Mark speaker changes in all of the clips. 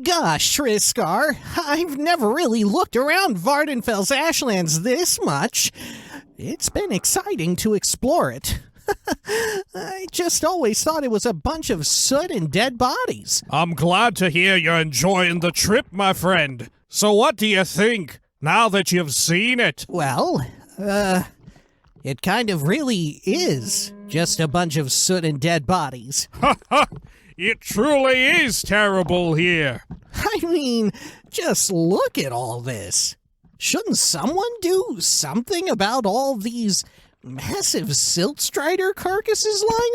Speaker 1: Gosh, Triskar, I've never really looked around Vardenfell's Ashlands this much. It's been exciting to explore it. I just always thought it was a bunch of soot and dead bodies.
Speaker 2: I'm glad to hear you're enjoying the trip, my friend. So what do you think, now that you've seen it?
Speaker 1: Well, it kind of really is just a bunch of soot and dead bodies.
Speaker 2: Ha ha! It truly is terrible here.
Speaker 1: I mean, just look at all this. Shouldn't someone do something about all these massive Siltstrider carcasses lying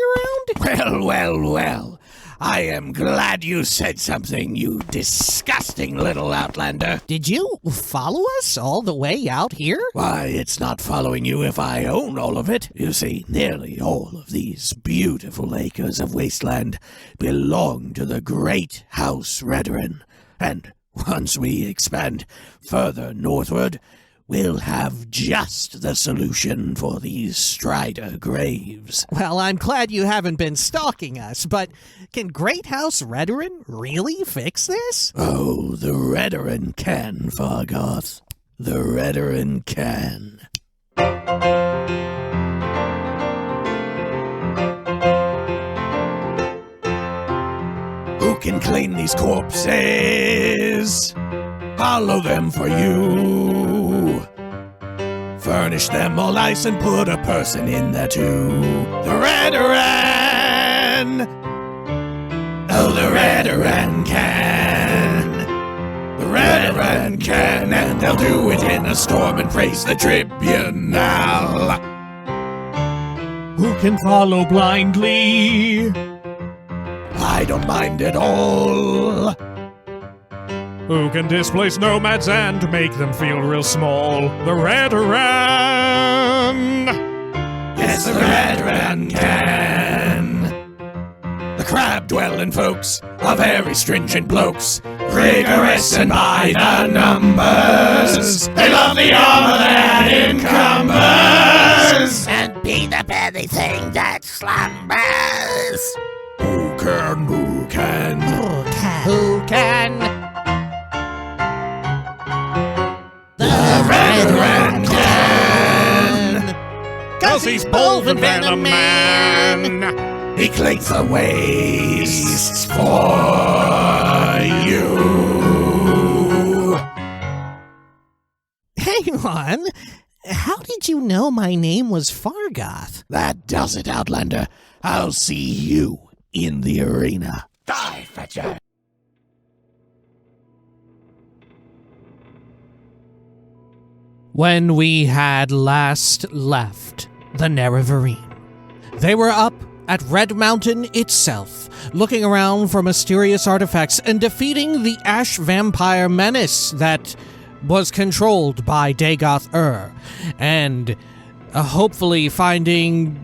Speaker 1: around?
Speaker 3: Well. I am glad you said something, you disgusting little outlander.
Speaker 1: Did you follow us all the way out here?
Speaker 3: Why, it's not following you if I own all of it. You see, nearly all of these beautiful acres of wasteland belong to the great House Redoran. And once we expand further northward, we'll have just the solution for these Strider graves.
Speaker 1: Well, I'm glad you haven't been stalking us, but can Great House Redoran really fix this?
Speaker 3: Oh, the Redoran can, Fargoth. The Redoran can. Who can clean these corpses? Hollow them for you. Furnish them all ice and put a person in there too. The Redoran! Oh, the Redoran can. The Redoran can, and they'll do it in a storm and praise the tribunal.
Speaker 2: Who can follow blindly?
Speaker 3: I don't mind at all.
Speaker 2: Who can displace nomads and make them feel real small? The Redoran!
Speaker 3: Yes, the Redoran can. The crab-dwelling folks are very stringent blokes, rigorous and by the numbers. They love the armor that encumbers,
Speaker 4: and be the very thing that slumbers.
Speaker 3: Who can?
Speaker 1: Who can?
Speaker 3: Redoran can.
Speaker 2: 'Cause he's bold and venom man.
Speaker 3: He cleans the wastes for you.
Speaker 1: Hang on. How did you know my name was Fargoth?
Speaker 3: That does it, Outlander. I'll see you in the arena. Die, Fetcher.
Speaker 1: When we had last left the Nerevarine, they were up at Red Mountain itself, looking around for mysterious artifacts and defeating the Ash Vampire menace that was controlled by Dagoth and hopefully finding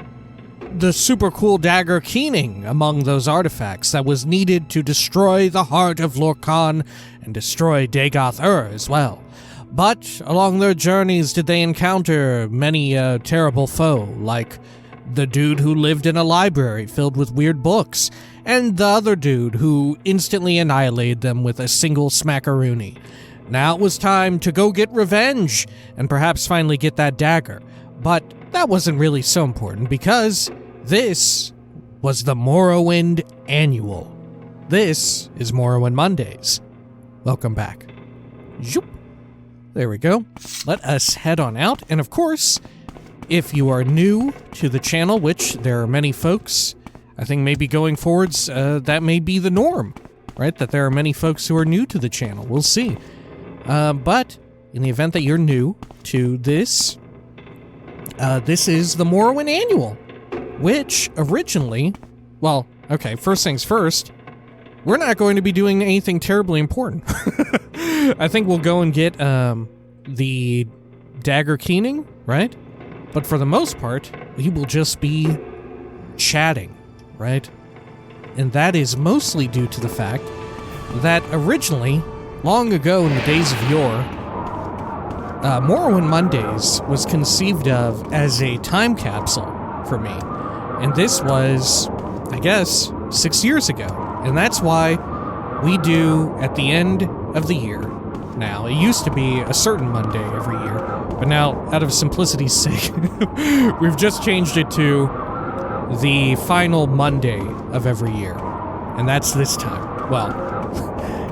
Speaker 1: the super cool dagger Keening among those artifacts that was needed to destroy the heart of Lorkhan and destroy Dagoth as well. But along their journeys did they encounter many a terrible foe, like the dude who lived in a library filled with weird books, and the other dude who instantly annihilated them with a single smackaroonie. Now it was time to go get revenge, and perhaps finally get that dagger. But that wasn't really so important, because this was the Morrowind Annual. This is Morrowind Mondays. Welcome back. Zoop. There we go. Let us head on out. And of course, if you are new to the channel, which there are many folks, I think maybe going forwards, that may be the norm, right? That there are many folks who are new to the channel. We'll see. But in the event that you're new to this, this is the Morrowind Annual, which originally, well, okay, first things first, we're not going to be doing anything terribly important. I think we'll go and get the dagger Keening, right? But for the most part, we will just be chatting, right? And that is mostly due to the fact that originally, long ago in the days of yore, Morrowind Mondays was conceived of as a time capsule for me. And this was, I guess, 6 years ago. And that's why we do at the end of the year. Now, it used to be a certain Monday every year, but now, out of simplicity's sake, we've just changed it to the final Monday of every year. And that's this time. Well,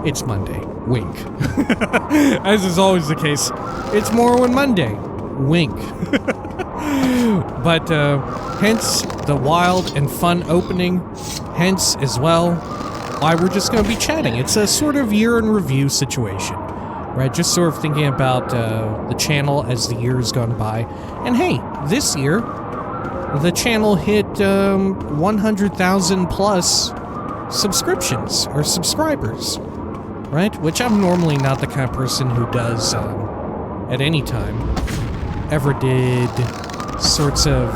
Speaker 1: it's Monday. Wink. As is always the case, it's Morrowind Monday. Wink. But, hence the wild and fun opening, hence, as well, why we're just going to be chatting. It's a sort of year in review situation. Right, just sort of thinking about the channel as the year has gone by. And hey, this year, the channel hit 100,000 plus subscriptions or subscribers, right? Which I'm normally not the kind of person who does, at any time, ever did sorts of...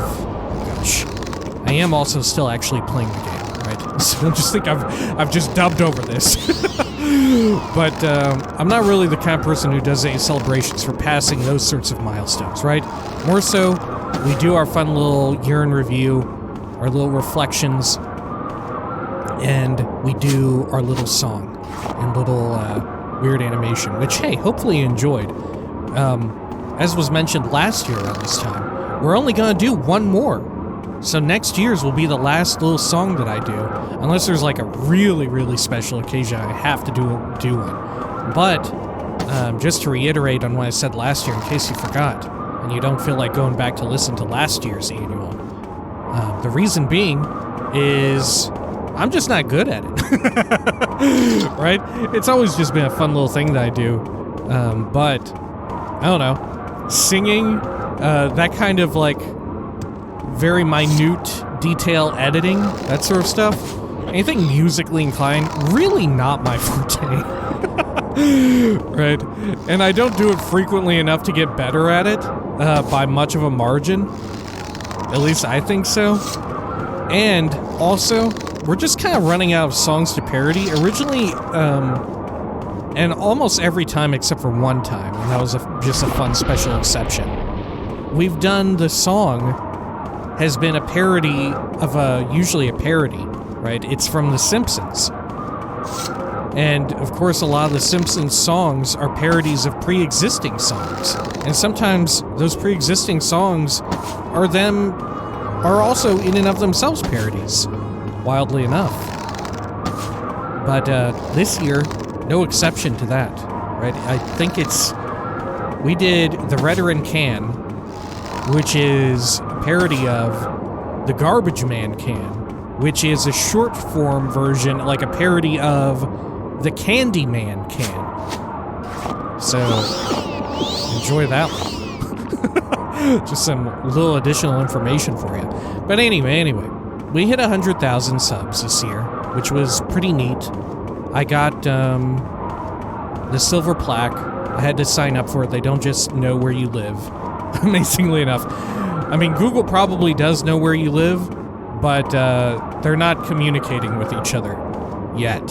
Speaker 1: Gosh. I am also still actually playing the game, right? So don't just think I've just dubbed over this. But I'm not really the kind of person who does any celebrations for passing those sorts of milestones, right? More so, we do our fun little year in review, our little reflections, and we do our little song and little weird animation, which, hey, hopefully you enjoyed. As was mentioned last year around this time, we're only going to do one more. So next year's will be the last little song that I do, unless there's like a really, really special occasion I have to do one. But, just to reiterate on what I said last year, in case you forgot, and you don't feel like going back to listen to last year's annual, the reason being is I'm just not good at it. Right? It's always just been a fun little thing that I do, but, I don't know, singing, that kind of like very minute detail editing, that sort of stuff. Anything musically inclined, really not my forte. Right? And I don't do it frequently enough to get better at it by much of a margin. At least I think so. And also, we're just kind of running out of songs to parody. Originally, and almost every time except for one time, and that was just a fun special exception, we've done the song has been a parody of usually a parody, right? It's from The Simpsons. And, of course, a lot of The Simpsons songs are parodies of pre-existing songs. And sometimes those pre-existing songs are also in and of themselves parodies, wildly enough. But this year, no exception to that, right? I think we did The Veteran Can, which is a parody of The Garbage Man Can, which is a short form version, like a parody of The Candyman Can. So, enjoy that one. Just some little additional information for you. But anyway, we hit 100,000 subs this year, which was pretty neat. I got the silver plaque. I had to sign up for it. They don't just know where you live. Amazingly enough. I mean, Google probably does know where you live, but they're not communicating with each other yet.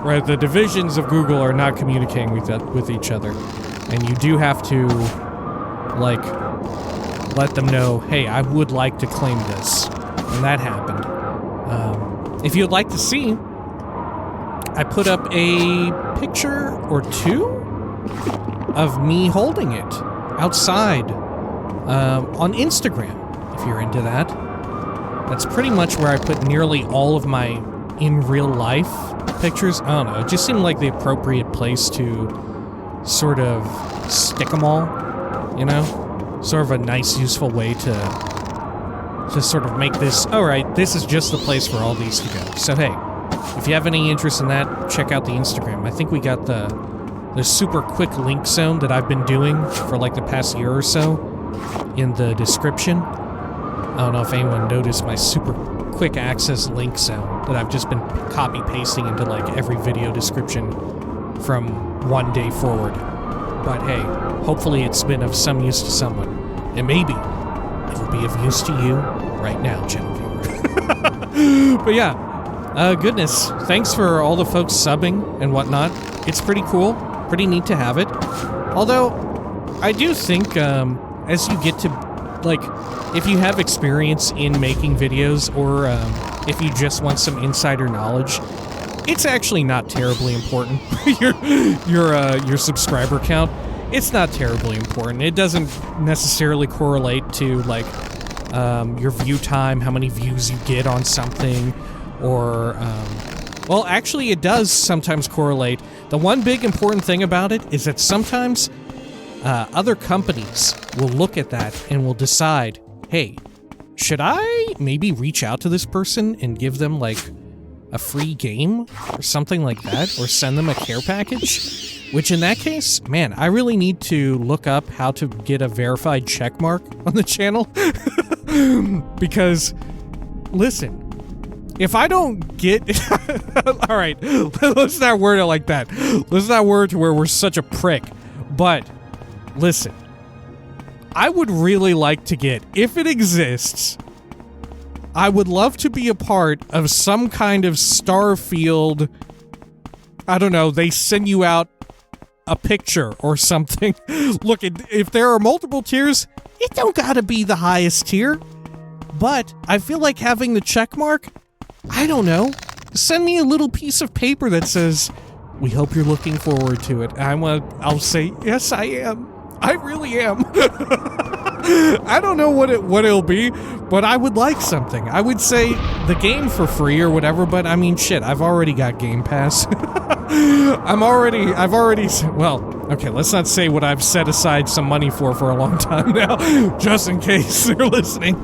Speaker 1: Right, the divisions of Google are not communicating with each other. And you do have to, like, let them know, hey, I would like to claim this. And that happened. If you'd like to see, I put up a picture or two of me holding it outside on Instagram, if you're into that. That's pretty much where I put nearly all of my in real life pictures. I don't know, it just seemed like the appropriate place to sort of stick them all, you know? Sort of a nice, useful way to sort of make this, alright, this is just the place for all these to go. So hey, if you have any interest in that, check out the Instagram. I think we got the super quick link zone that I've been doing for like the past year or so in the description. I don't know if anyone noticed my super quick access link zone that I've just been copy pasting into like every video description from one day forward. But hey, hopefully it's been of some use to someone. And maybe it'll be of use to you right now, channel viewer. But yeah, goodness, thanks for all the folks subbing and whatnot. It's pretty cool. Pretty neat to have it. Although, I do think, as you get to, like, if you have experience in making videos, or if you just want some insider knowledge, it's actually not terribly important. your subscriber count, it's not terribly important. It doesn't necessarily correlate to like your view time, how many views you get on something, or well, actually it does sometimes correlate. The one big important thing about it is that sometimes other companies will look at that and will decide, hey, should I maybe reach out to this person and give them like a free game or something like that, or send them a care package? Which in that case, man, I really need to look up how to get a verified check mark on the channel. Because, listen, if I don't get... Alright, let's not word it like that. Let's not word to where we're such a prick. But, listen, I would really like to get, if it exists, I would love to be a part of some kind of Starfield... I don't know, they send you out a picture or something. Look, if there are multiple tiers, it don't gotta be the highest tier. But I feel like having the check mark, I don't know, send me a little piece of paper that says, we hope you're looking forward to it. I'll say, yes, I am. I really am. I don't know what it'll be, but I would like something. I would say the game for free or whatever, but I mean, shit, I've already got Game Pass. Well, okay, let's not say what I've set aside some money for a long time now, just in case they're listening.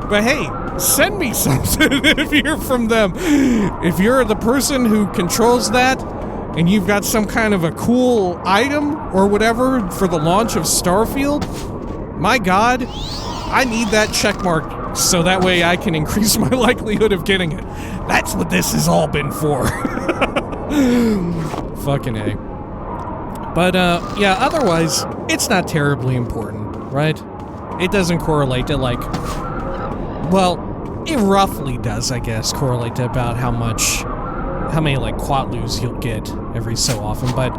Speaker 1: But hey, send me something if you're from them. If you're the person who controls that, and you've got some kind of a cool item or whatever for the launch of Starfield, my god, I need that checkmark so that way I can increase my likelihood of getting it. That's what this has all been for. Fucking A. But, yeah, otherwise, it's not terribly important, right? It doesn't correlate to, like... Well, it roughly does, I guess, correlate to about how many, like, quatlus you'll get every so often, but,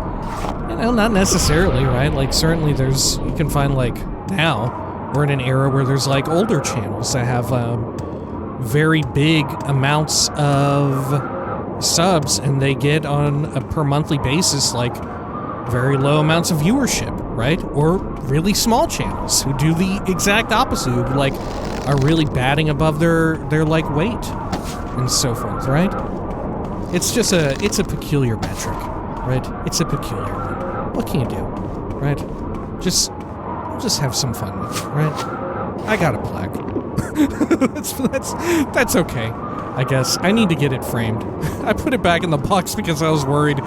Speaker 1: you know, not necessarily, right? Like, certainly you can find, like, now, we're in an era where there's, like, older channels that have, very big amounts of subs, and they get on a per monthly basis, like, very low amounts of viewership, right? Or really small channels who do the exact opposite, who, like, are really batting above their like, weight, and so forth, right? It's a peculiar metric, right? It's a peculiar one. What can you do, right? Just have some fun with it, right? I got a plaque. that's okay, I guess. I need to get it framed. I put it back in the box because I was worried,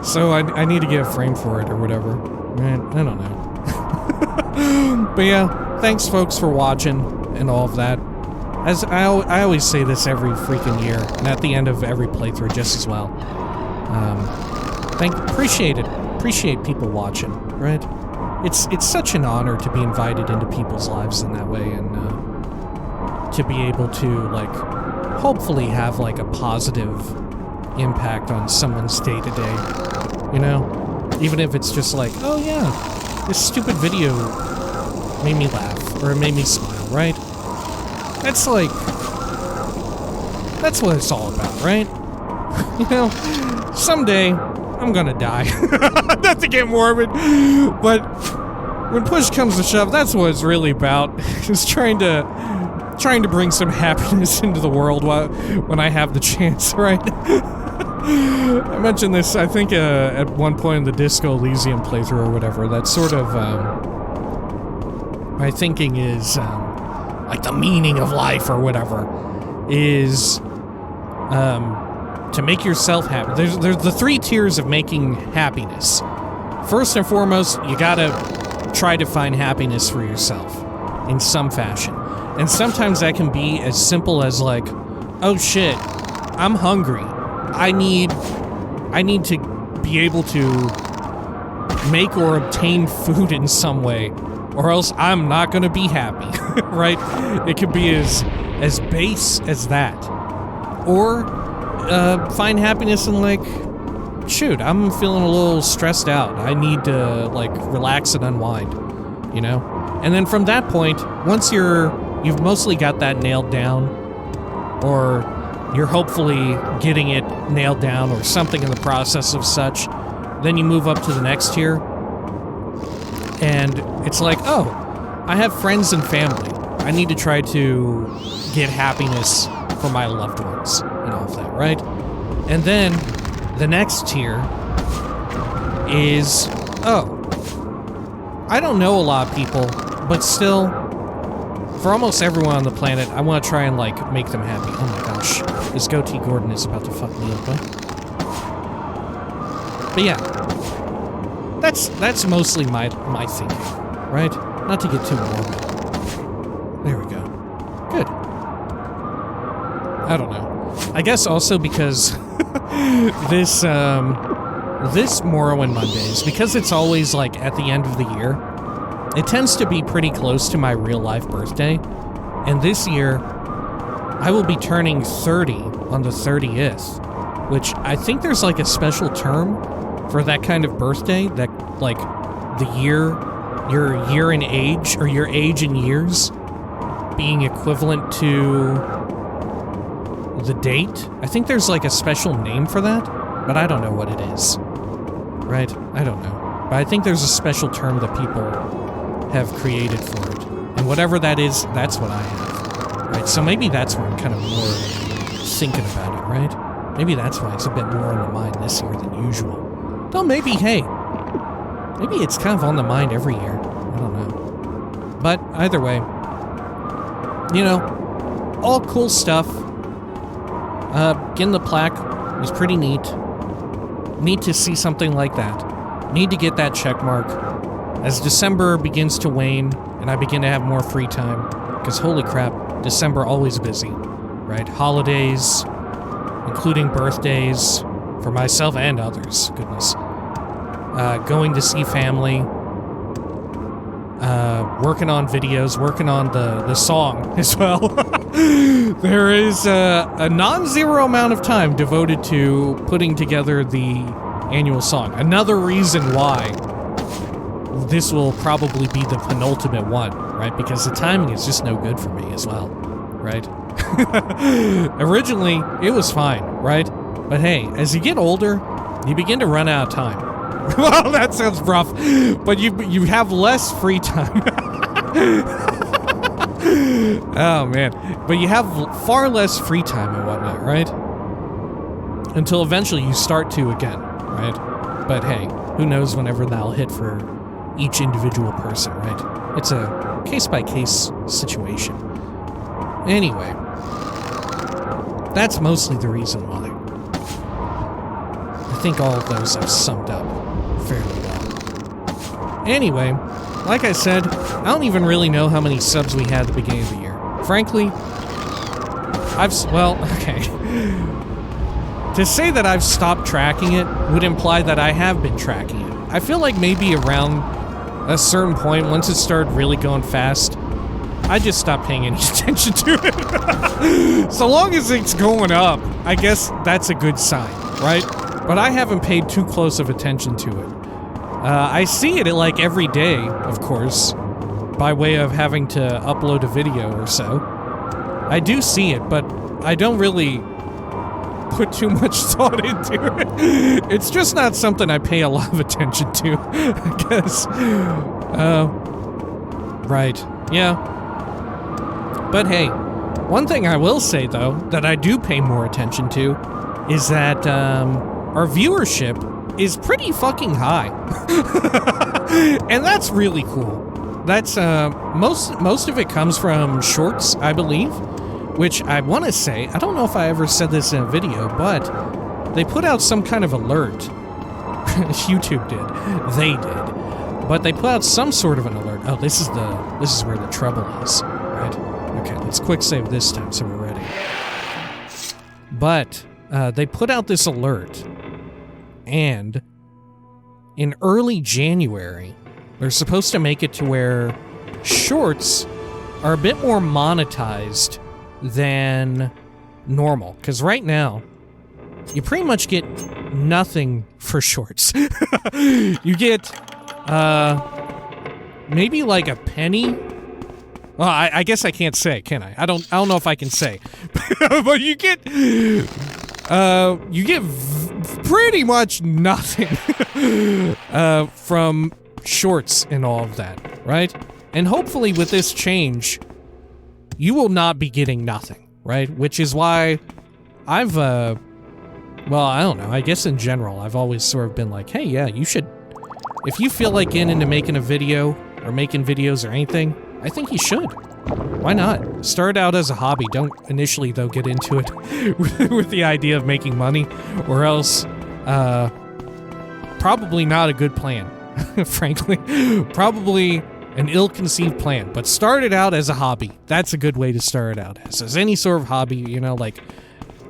Speaker 1: so I need to get a frame for it or whatever. Right? I don't know. But yeah, thanks folks for watching and all of that. As I always say this every freaking year, and at the end of every playthrough just as well. Appreciate it. Appreciate people watching, right? It's such an honor to be invited into people's lives in that way, and to be able to, like, hopefully have, like, a positive impact on someone's day-to-day, you know? Even if it's just like, oh yeah, this stupid video made me laugh, or it made me smile, right? That's like, that's what it's all about, right? You know, someday, I'm gonna die. Not to get morbid, but when push comes to shove, that's what it's really about. Is trying to bring some happiness into the world when I have the chance, right? I mentioned this, I think, at one point in the Disco Elysium playthrough or whatever, that sort of, my thinking is, like, the meaning of life or whatever is to make yourself happy. There's the three tiers of making happiness. First and foremost, you gotta try to find happiness for yourself in some fashion. And sometimes that can be as simple as, like, oh shit, I'm hungry. I need to be able to make or obtain food in some way, or else I'm not gonna be happy, right? It could be as base as that. Or, find happiness in, like, shoot, I'm feeling a little stressed out. I need to, like, relax and unwind, you know? And then from that point, once you've mostly got that nailed down, or you're hopefully getting it nailed down or something in the process of such. Then you move up to the next tier, and it's like, oh, I have friends and family. I need to try to get happiness for my loved ones and all of that, right? And then the next tier is, oh, I don't know a lot of people, but still, for almost everyone on the planet, I want to try and, like, make them happy. Oh my gosh, this goatee Gordon is about to fuck me up, huh? But yeah, that's mostly my thinking, right? Not to get too morbid. There we go. Good. I don't know. I guess also because this Morrowind Mondays, because it's always, like, at the end of the year, it tends to be pretty close to my real-life birthday, and this year, I will be turning 30 on the 30th, which I think there's, like, a special term for that kind of birthday, that, like, your year in age, or your age in years, being equivalent to the date. I think there's, like, a special name for that, but I don't know what it is. Right? I don't know. But I think there's a special term that people have created for it. And whatever that is, that's what I have. Right? So maybe that's where I'm kind of more thinking about it, right? Maybe that's why it's a bit more on the mind this year than usual. Though maybe, hey, maybe it's kind of on the mind every year. I don't know. But either way, you know, all cool stuff. Getting the plaque was pretty neat. Neat to see something like that. Need to get that check mark. As December begins to wane, and I begin to have more free time, because holy crap, December always busy, right? Holidays, including birthdays, for myself and others, goodness. Going to see family, working on videos, working on the song as well. There is a non-zero amount of time devoted to putting together the annual song. Another reason why this will probably be the penultimate one, right? Because the timing is just no good for me as well, right? Originally, it was fine, right? But hey, as you get older, you begin to run out of time. Well, that sounds rough, but you have less free time. Oh, man. But you have far less free time and whatnot, right? Until eventually you start to again, right? But hey, who knows whenever that'll hit for each individual person, right? It's a case-by-case situation. Anyway, that's mostly the reason why. I think all of those I've summed up fairly well. Anyway, like I said, I don't even really know how many subs we had at the beginning of the year. Frankly, okay. To say that I've stopped tracking it would imply that I have been tracking it. I feel like maybe around a certain point, once it started really going fast, I just stopped paying any attention to it. So long as it's going up, I guess that's a good sign, right? But I haven't paid too close of attention to it. I see it like every day, of course, by way of having to upload a video or so. I do see it, but I don't really put too much thought into it. It's just not something I pay a lot of attention to, I guess. Right, yeah. But hey, one thing I will say, though, that I do pay more attention to is that, our viewership is pretty fucking high. And that's really cool. That's, most of it comes from shorts, I believe, which I want to say, I don't know if I ever said this in a video, but they put out some kind of alert. YouTube did. They did. But they put out some sort of an alert. Oh, this is where the trouble is, right? Okay, let's quick save this time so we're ready. But, they put out this alert, and in early January, they're supposed to make it to where shorts are a bit more monetized than normal. Because right now, you pretty much get nothing for shorts. You get, maybe like a penny Well, I guess I can't say, can I? I don't know if I can say. But you get pretty much nothing from shorts and all of that, right? And hopefully with this change, you will not be getting nothing, right? Which is why I've, well, I don't know, I guess in general, I've always sort of been like, hey, yeah, you should, if you feel like getting into making a video, or making videos or anything, I think you should. Why not? Start out as a hobby. Don't initially, though, get into it with the idea of making money, or else, probably not a good plan, frankly. Probably an ill-conceived plan, but start it out as a hobby. That's a good way to start it out as any sort of hobby, you know, like,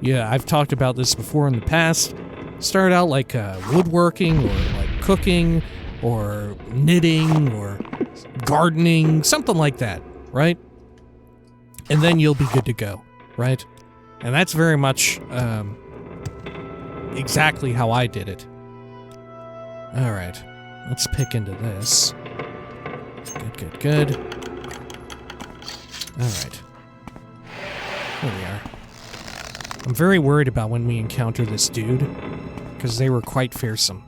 Speaker 1: yeah, I've talked about this before in the past. Start out like woodworking, or like cooking, or knitting, or gardening, something like that, right? And then you'll be good to go, right? And that's very much exactly how I did it. All right, let's pick into this. Good. All right. Here we are. I'm very worried about when we encounter this dude, because they were quite fearsome.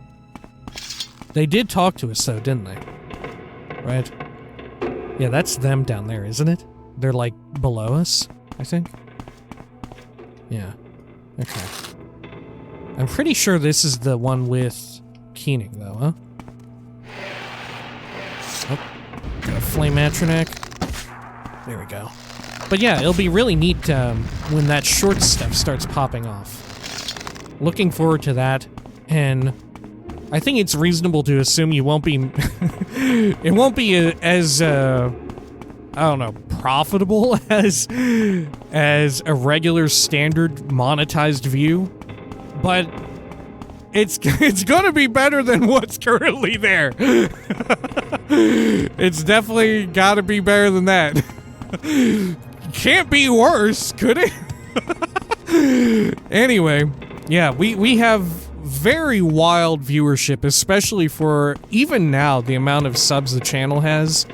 Speaker 1: They did talk to us, though, didn't they? Right? Yeah, that's them down there, isn't it? They're, like, below us, I think? Yeah. Okay. I'm pretty sure this is the one with Keening, though, huh? Oh, got a flame atronac. There we go. But yeah, it'll be really neat when that short stuff starts popping off. Looking forward to that, and I think it's reasonable to assume you won't be... it won't be as, I don't know, profitable as a regular standard monetized view, but it's gonna be better than what's currently there. It's definitely gotta be better than that. Can't be worse, could it? Anyway, yeah, we have very wild viewership, especially for, even now, the amount of subs the channel has.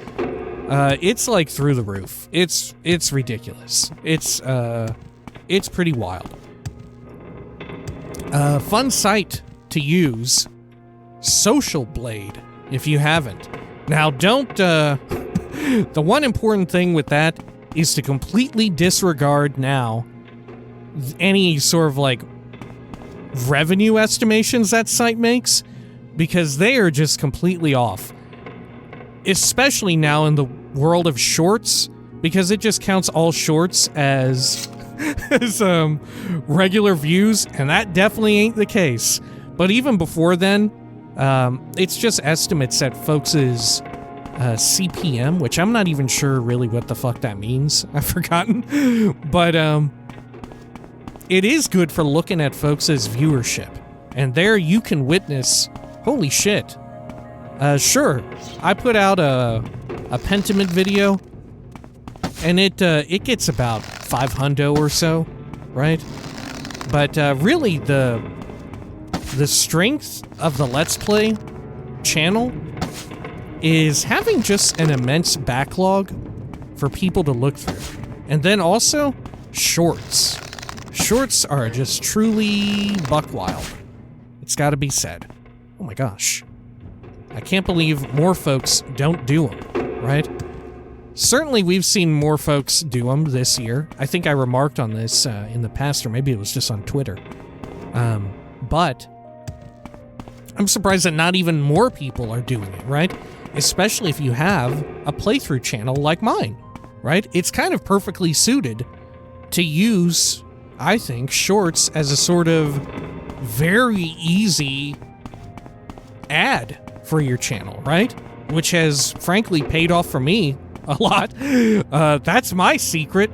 Speaker 1: It's like through the roof. It's ridiculous. It's pretty wild. Fun site to use, Social Blade, if you haven't. Now, don't, the one important thing with that is to completely disregard now any sort of, like, revenue estimations that site makes, because they are just completely off. Especially now in the world of shorts, because it just counts all shorts as regular views, and that definitely ain't the case. But even before then, it's just estimates at folks' CPM, which I'm not even sure really what the fuck that means. I've forgotten. But it is good for looking at folks' viewership. And there you can witness, holy shit. Sure, I put out a Pentiment video, and it gets about 500 or so, right? But really the strength of the Let's Play channel is having just an immense backlog for people to look through. And then also, shorts. Shorts are just truly buck wild. It's gotta be said. Oh my gosh. I can't believe more folks don't do them, right? Certainly we've seen more folks do them this year. I think I remarked on this in the past, or maybe it was just on Twitter. But I'm surprised that not even more people are doing it, right? Especially if you have a playthrough channel like mine, right? It's kind of perfectly suited to use, I think, shorts as a sort of very easy ad for your channel, right? Which has, frankly, paid off for me a lot. That's my secret.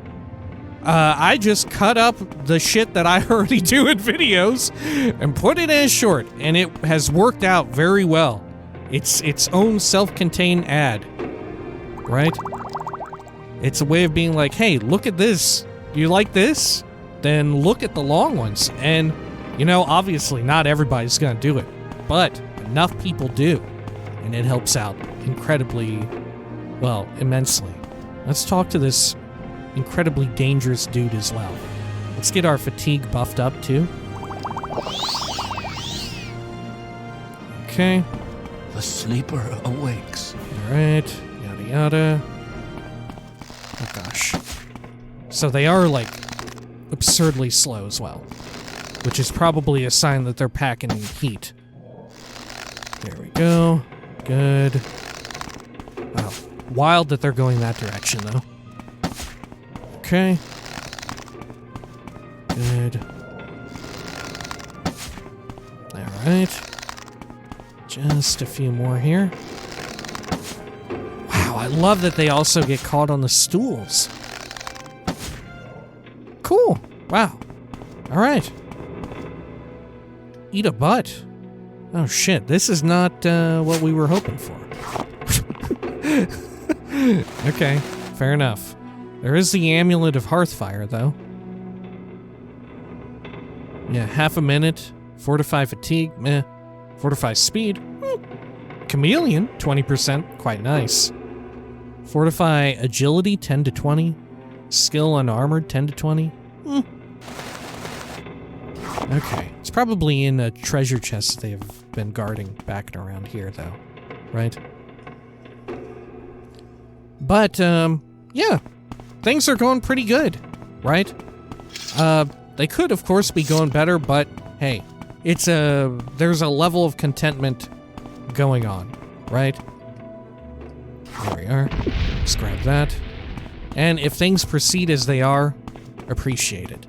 Speaker 1: I just cut up the shit that I already do in videos and put it in a short, and it has worked out very well. It's its own self-contained ad, right? It's a way of being like, hey, look at this. Do you like this? Then look at the long ones. And, you know, obviously not everybody's gonna do it, but enough people do, and it helps out incredibly, well, immensely. Let's talk to this incredibly dangerous dude as well. Let's get our fatigue buffed up too. Okay.
Speaker 3: The sleeper awakes.
Speaker 1: Alright, yada yada. Oh gosh. So they are, like, absurdly slow as well, which is probably a sign that they're packing in heat. There we go. Good. Wow. Wild that they're going that direction, though. Okay. Good. Alright. Just a few more here. Wow, I love that they also get caught on the stools. Cool. Wow. Alright. Eat a butt. Oh shit, this is not what we were hoping for. Okay, fair enough. There is the Amulet of Hearthfire, though. Yeah, half a minute. Fortify fatigue, meh. Fortify speed, Chameleon, 20%, quite nice. Fortify agility, 10 to 20. Skill unarmored, 10 to 20. Okay, it's probably in a treasure chest they have been guarding back and around here, though, right? But, yeah, things are going pretty good, right? They could, of course, be going better, but hey, there's a level of contentment going on, right? There we are. Let's grab that. And if things proceed as they are, appreciate it.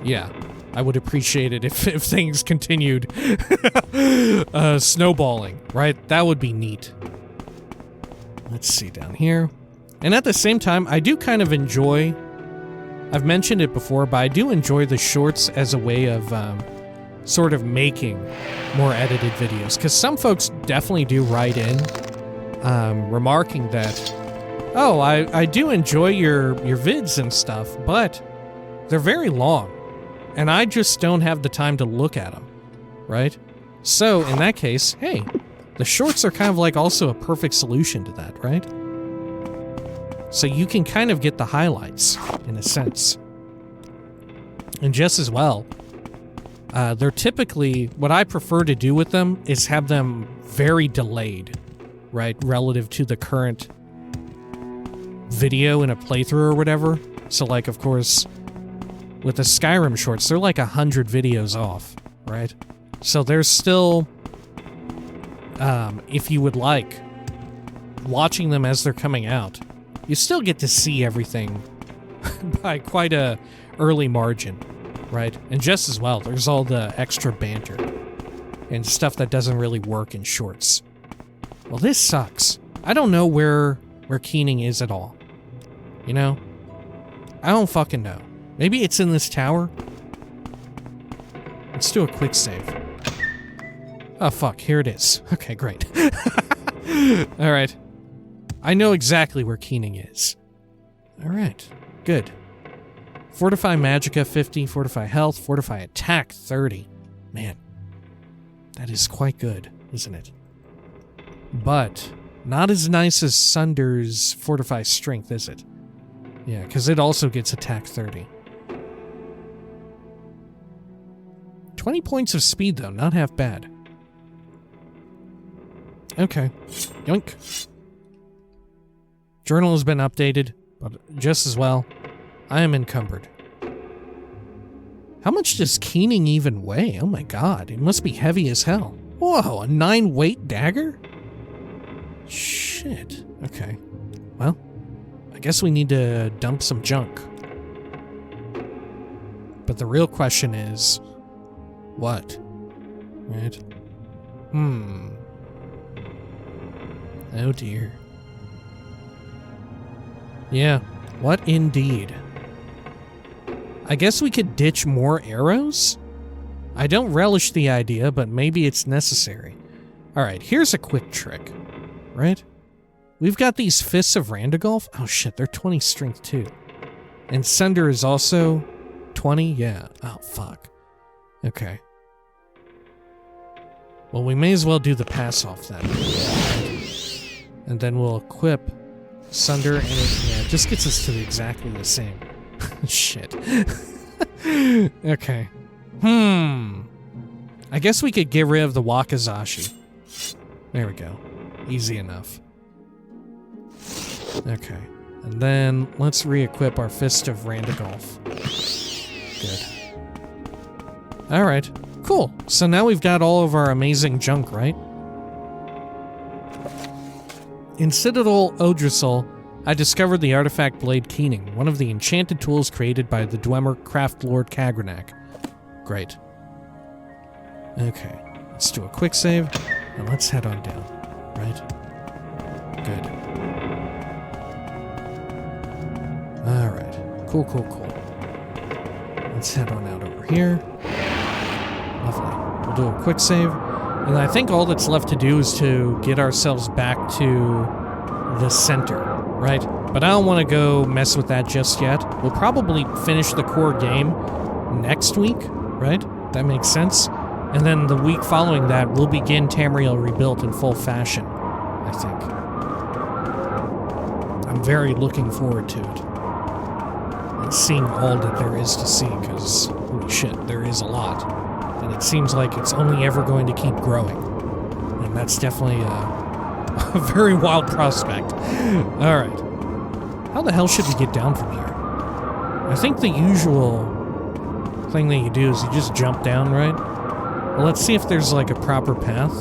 Speaker 1: Yeah, I would appreciate it if things continued snowballing, right? That would be neat. Let's see down here. And at the same time, I do kind of enjoy, I've mentioned it before, but I do enjoy the shorts as a way of sort of making more edited videos. Because some folks definitely do write in remarking that, oh, I do enjoy your vids and stuff, but they're very long. And I just don't have the time to look at them, right? So, in that case, hey, the shorts are kind of like also a perfect solution to that, right? So you can kind of get the highlights, in a sense. And just as well, they're typically, what I prefer to do with them is have them very delayed, right? Relative to the current video in a playthrough or whatever. So like, of course, with the Skyrim shorts, they're like 100 videos off, right? So there's still, if you would like, watching them as they're coming out, you still get to see everything by quite a early margin, right? And just as well, there's all the extra banter and stuff that doesn't really work in shorts. Well, this sucks. I don't know where Keening is at all. You know? I don't fucking know. Maybe it's in this tower? Let's do a quick save. Oh, fuck. Here it is. Okay, great. Alright. I know exactly where Keening is. Alright. Good. Fortify Magicka 50, Fortify Health, Fortify Attack 30. Man. That is quite good, isn't it? But not as nice as Sunder's Fortify Strength, is it? Yeah, because it also gets Attack 30. 20 points of speed, though. Not half bad. Okay. Yoink. Journal has been updated, but just as well, I am encumbered. How much does Keening even weigh? Oh my god, it must be heavy as hell. Whoa, a 9-weight dagger? Shit. Okay. Well, I guess we need to dump some junk. But the real question is, what? Right? Oh dear. Yeah, what indeed? I guess we could ditch more arrows? I don't relish the idea, but maybe it's necessary. Alright, here's a quick trick. Right? We've got these Fists of Randagolf. Oh shit, they're 20 strength too. And Sunder is also 20? Yeah. Oh fuck. Okay. Well, we may as well do the pass off then. And then we'll equip Sunder, and it just gets us to exactly the same. Shit. Okay. I guess we could get rid of the Wakizashi. There we go. Easy enough. Okay. And then let's re-equip our Fist of Randagolf. Good. Alright. Cool. So now we've got all of our amazing junk, right? In Citadel Odrasil, I discovered the artifact Blade Keening, one of the enchanted tools created by the Dwemer craft lord Kagranak. Great. Okay, let's do a quick save, and let's head on down, right? Good. Alright, cool. Let's head on out over here. Lovely. We'll do a quick save, and I think all that's left to do is to get ourselves back to the center, right? But I don't want to go mess with that just yet. We'll probably finish the core game next week, right? That makes sense. And then the week following that, we'll begin Tamriel Rebuilt in full fashion, I think. I'm very looking forward to it. And seeing all that there is to see, because, holy shit, there is a lot. And it seems like it's only ever going to keep growing. And that's definitely a very wild prospect. Alright. How the hell should we get down from here? I think the usual thing that you do is you just jump down, right? Well, let's see if there's like a proper path.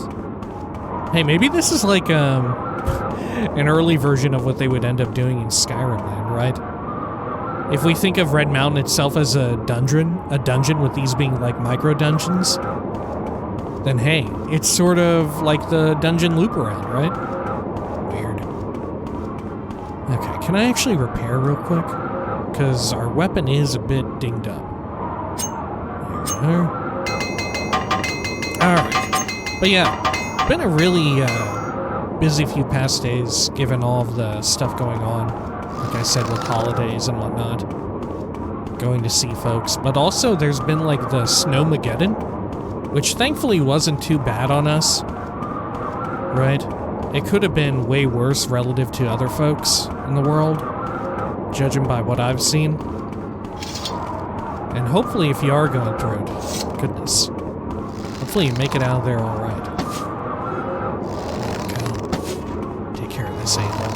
Speaker 1: Hey, maybe this is like an early version of what they would end up doing in Skyrim then, right? If we think of Red Mountain itself as a dungeon with these being like micro dungeons, then hey, it's sort of like the dungeon loop around, right? Weird. Okay, can I actually repair real quick? Because our weapon is a bit dinged up. There we are. Alright. But yeah, been a really busy few past days, given all of the stuff going on. Like I said, with holidays and whatnot. Going to see folks. But also, there's been like the Snowmageddon, which thankfully wasn't too bad on us. Right? It could have been way worse relative to other folks in the world, judging by what I've seen. And hopefully, if you are going through it, goodness, hopefully you make it out of there all right. There we go. Take care of this animal.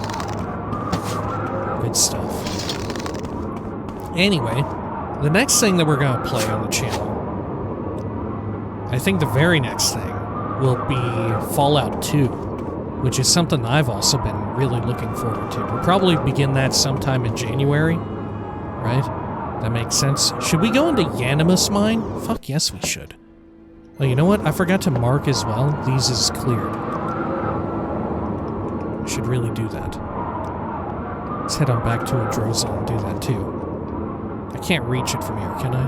Speaker 1: Good stuff. Anyway, the next thing that we're going to play on the channel, I think the very next thing will be Fallout 2, which is something I've also been really looking forward to. We'll probably begin that sometime in January, right? That makes sense. Should we go into Yanimus Mine? Fuck yes, we should. Oh, you know what? I forgot to mark as well. These is cleared. I should really do that. Let's head on back to Adrozal and do that too. I can't reach it from here, can I?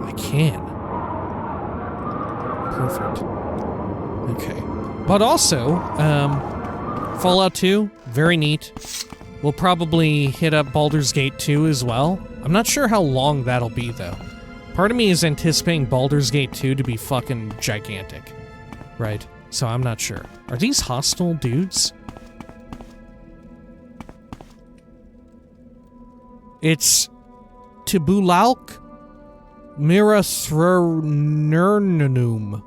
Speaker 1: I can. Perfect. Okay. But also, Fallout 2, very neat. We'll probably hit up Baldur's Gate 2 as well. I'm not sure how long that'll be, though. Part of me is anticipating Baldur's Gate 2 to be fucking gigantic. Right? So I'm not sure. Are these hostile dudes? It's Tibulalk Mirathronernum.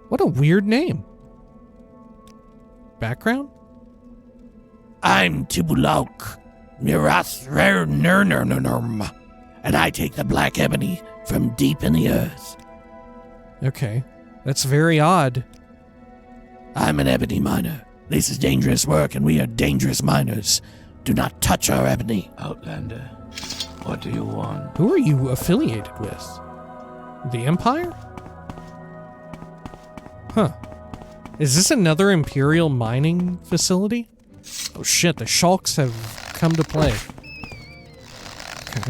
Speaker 1: What a weird name. Background?
Speaker 3: I'm Tibulalk Mirathronernum, and I take the black ebony from deep in the earth.
Speaker 1: Okay. That's very odd.
Speaker 3: I'm an ebony miner. This is dangerous work, and we are dangerous miners. Do not touch our ebony.
Speaker 5: Outlander, what do you want?
Speaker 1: Who are you affiliated with? The Empire? Huh. Is this another Imperial mining facility? Oh shit, the Shulks have come to play. Okay.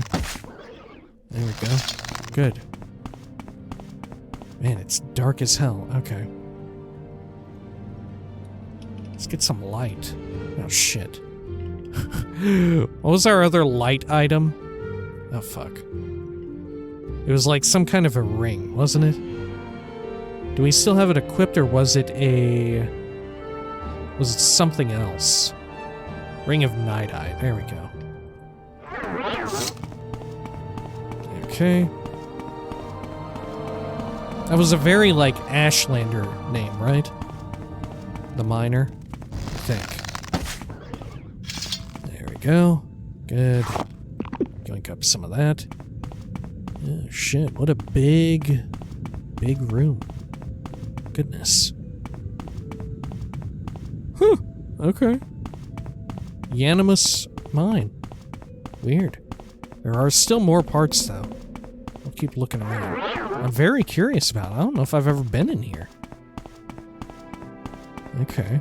Speaker 1: There we go. Good. Man, it's dark as hell. Okay. Let's get some light. Oh shit. What was our other light item? Oh fuck. It was like some kind of a ring, wasn't it? Do we still have it equipped, or was it a... Was it something else? Ring of Night Eye. There we go. Okay. That was a very, like, Ashlander name, right? The miner. I think. There we go. Good. Yoink up some of that. Oh, shit. What a big room. Goodness. Huh. Okay. Unanimous mine. Weird. There are still more parts, though. I'll keep looking around. I'm very curious about it. I don't know if I've ever been in here. Okay.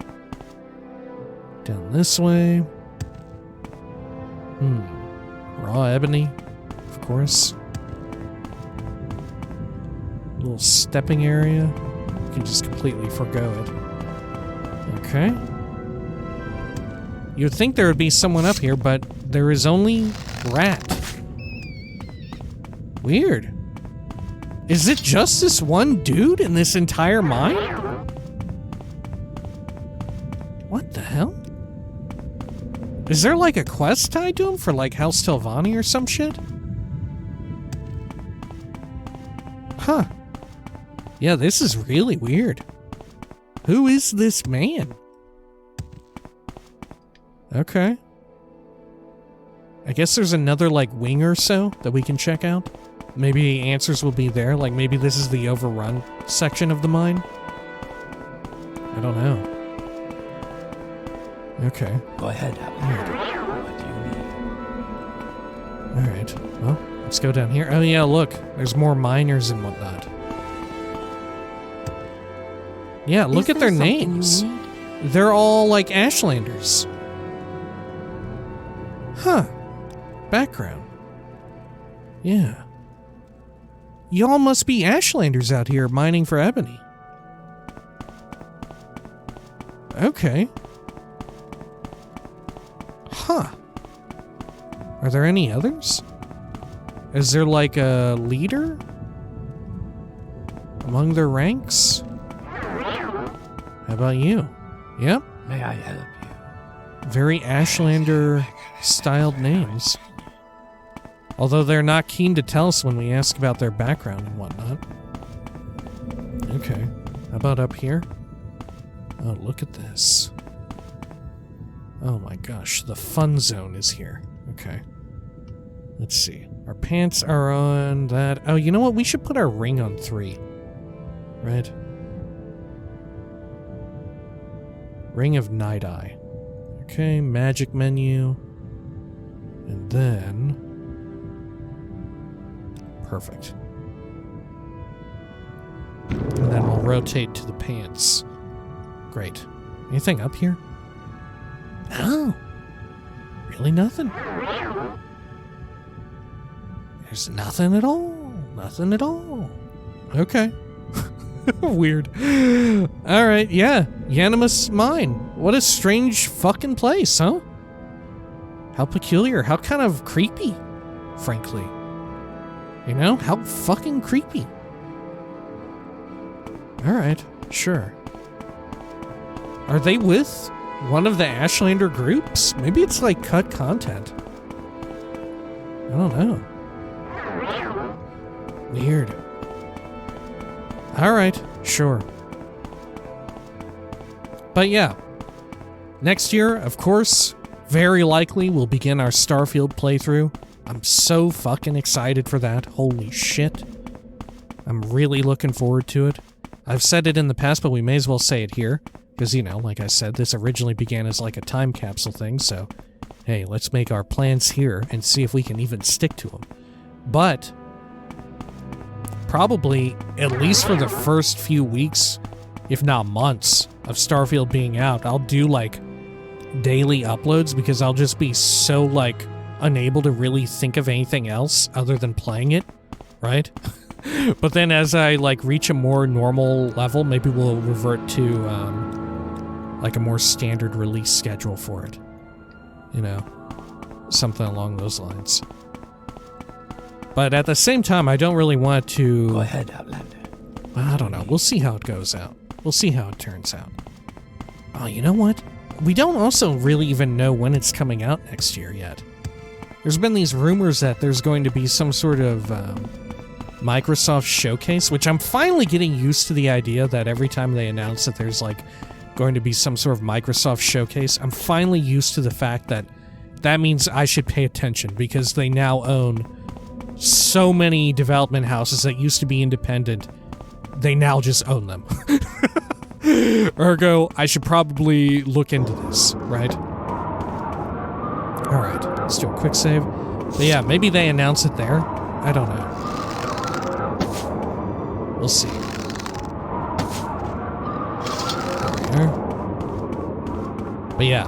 Speaker 1: Down this way. Raw ebony, of course. Little stepping area. You can just completely forgo it. Okay. You'd think there would be someone up here, but there is only rat. Weird. Is it just this one dude in this entire mine? What the hell? Is there like a quest tied to him for like House Telvanni or some shit? Huh. Yeah, this is really weird. Who is this man? Okay. I guess there's another like wing or so that we can check out. Maybe answers will be there, like maybe this is the overrun section of the mine. I don't know. Okay.
Speaker 5: Go ahead, Outlander. What do you need?
Speaker 1: Alright, well, let's go down here. Oh yeah, look, there's more miners and whatnot. Yeah, look at their names. They're all like Ashlanders. Huh. Background. Yeah. Y'all must be Ashlanders out here mining for ebony. Okay. Huh. Are there any others? Is there like a leader among their ranks? How about you? Yep.
Speaker 5: May I help you?
Speaker 1: Very Ashlander-styled names. Although they're not keen to tell us when we ask about their background and whatnot. Okay. How about up here? Oh, look at this. Oh my gosh, the fun zone is here. Okay. Let's see. Our pants are on that. Oh, you know what? We should put our ring on 3. Right? Ring of Night Eye. Okay, magic menu. And then... Perfect. And then we'll rotate to the pants. Great. Anything up here? No. Really nothing. There's nothing at all. Nothing at all. Okay. Weird. Alright, yeah. Unanimous mine. What a strange fucking place, huh? How peculiar. How kind of creepy, frankly. You know? How fucking creepy. Alright, sure. Are they with one of the Ashlander groups? Maybe it's like cut content. I don't know. Weird. Alright, sure. But yeah. Next year, of course, very likely we'll begin our Starfield playthrough. I'm so fucking excited for that. Holy shit. I'm really looking forward to it. I've said it in the past, but we may as well say it here. Because, you know, like I said, this originally began as like a time capsule thing, so... Hey, let's make our plans here and see if we can even stick to them. But... probably, at least for the first few weeks, if not months, of Starfield being out, I'll do, like, daily uploads because I'll just be so, like, unable to really think of anything else other than playing it, right? But then as I, like, reach a more normal level, maybe we'll revert to, like, a more standard release schedule for it. You know? Something along those lines. But at the same time, I don't really want to...
Speaker 5: Go ahead, Outlander.
Speaker 1: I don't know. We'll see how it goes out. We'll see how it turns out. Oh, you know what? We don't also really even know when it's coming out next year yet. There's been these rumors that there's going to be some sort of Microsoft showcase, which I'm finally getting used to the idea that every time they announce that there's like going to be some sort of Microsoft showcase, I'm finally used to the fact that that means I should pay attention because they now own so many development houses that used to be independent. They now just own them. Ergo, I should probably look into this, right? Alright, let's do a quick save. But yeah, maybe they announce it there. I don't know. We'll see. There. But yeah,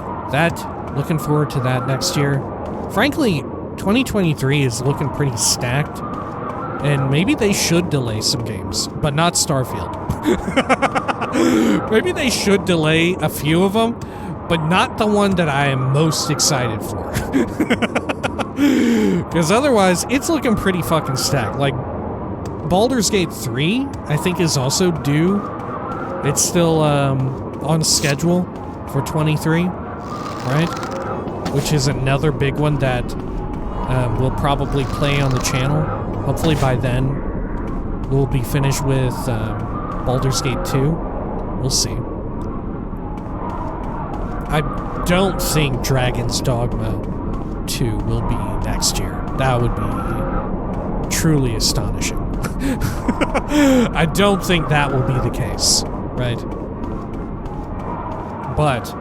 Speaker 1: looking forward to that next year. Frankly, 2023 is looking pretty stacked. And maybe they should delay some games, but not Starfield. Maybe they should delay a few of them, but not the one that I am most excited for. Because otherwise, it's looking pretty fucking stacked. Like, Baldur's Gate 3, I think, is also due. It's still on schedule for 23, right? Which is another big one that we'll probably play on the channel. Hopefully by then, we'll be finished with Baldur's Gate 2. We'll see. I don't think Dragon's Dogma 2 will be next year. That would be truly astonishing. I don't think that will be the case, right? But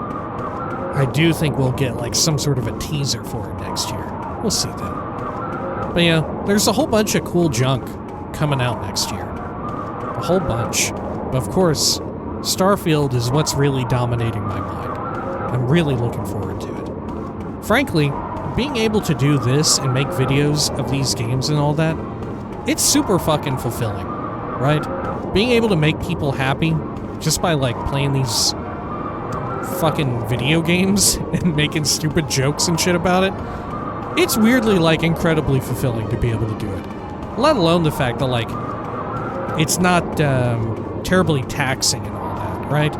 Speaker 1: I do think we'll get like some sort of a teaser for it next year. We'll see though. But yeah, there's a whole bunch of cool junk coming out next year. A whole bunch. But of course, Starfield is what's really dominating my mind. I'm really looking forward to it. Frankly, being able to do this and make videos of these games and all that, it's super fucking fulfilling, right? Being able to make people happy just by like playing these fucking video games and making stupid jokes and shit about it, it's weirdly like incredibly fulfilling to be able to do it. Let alone the fact that like it's not terribly taxing and all that, right?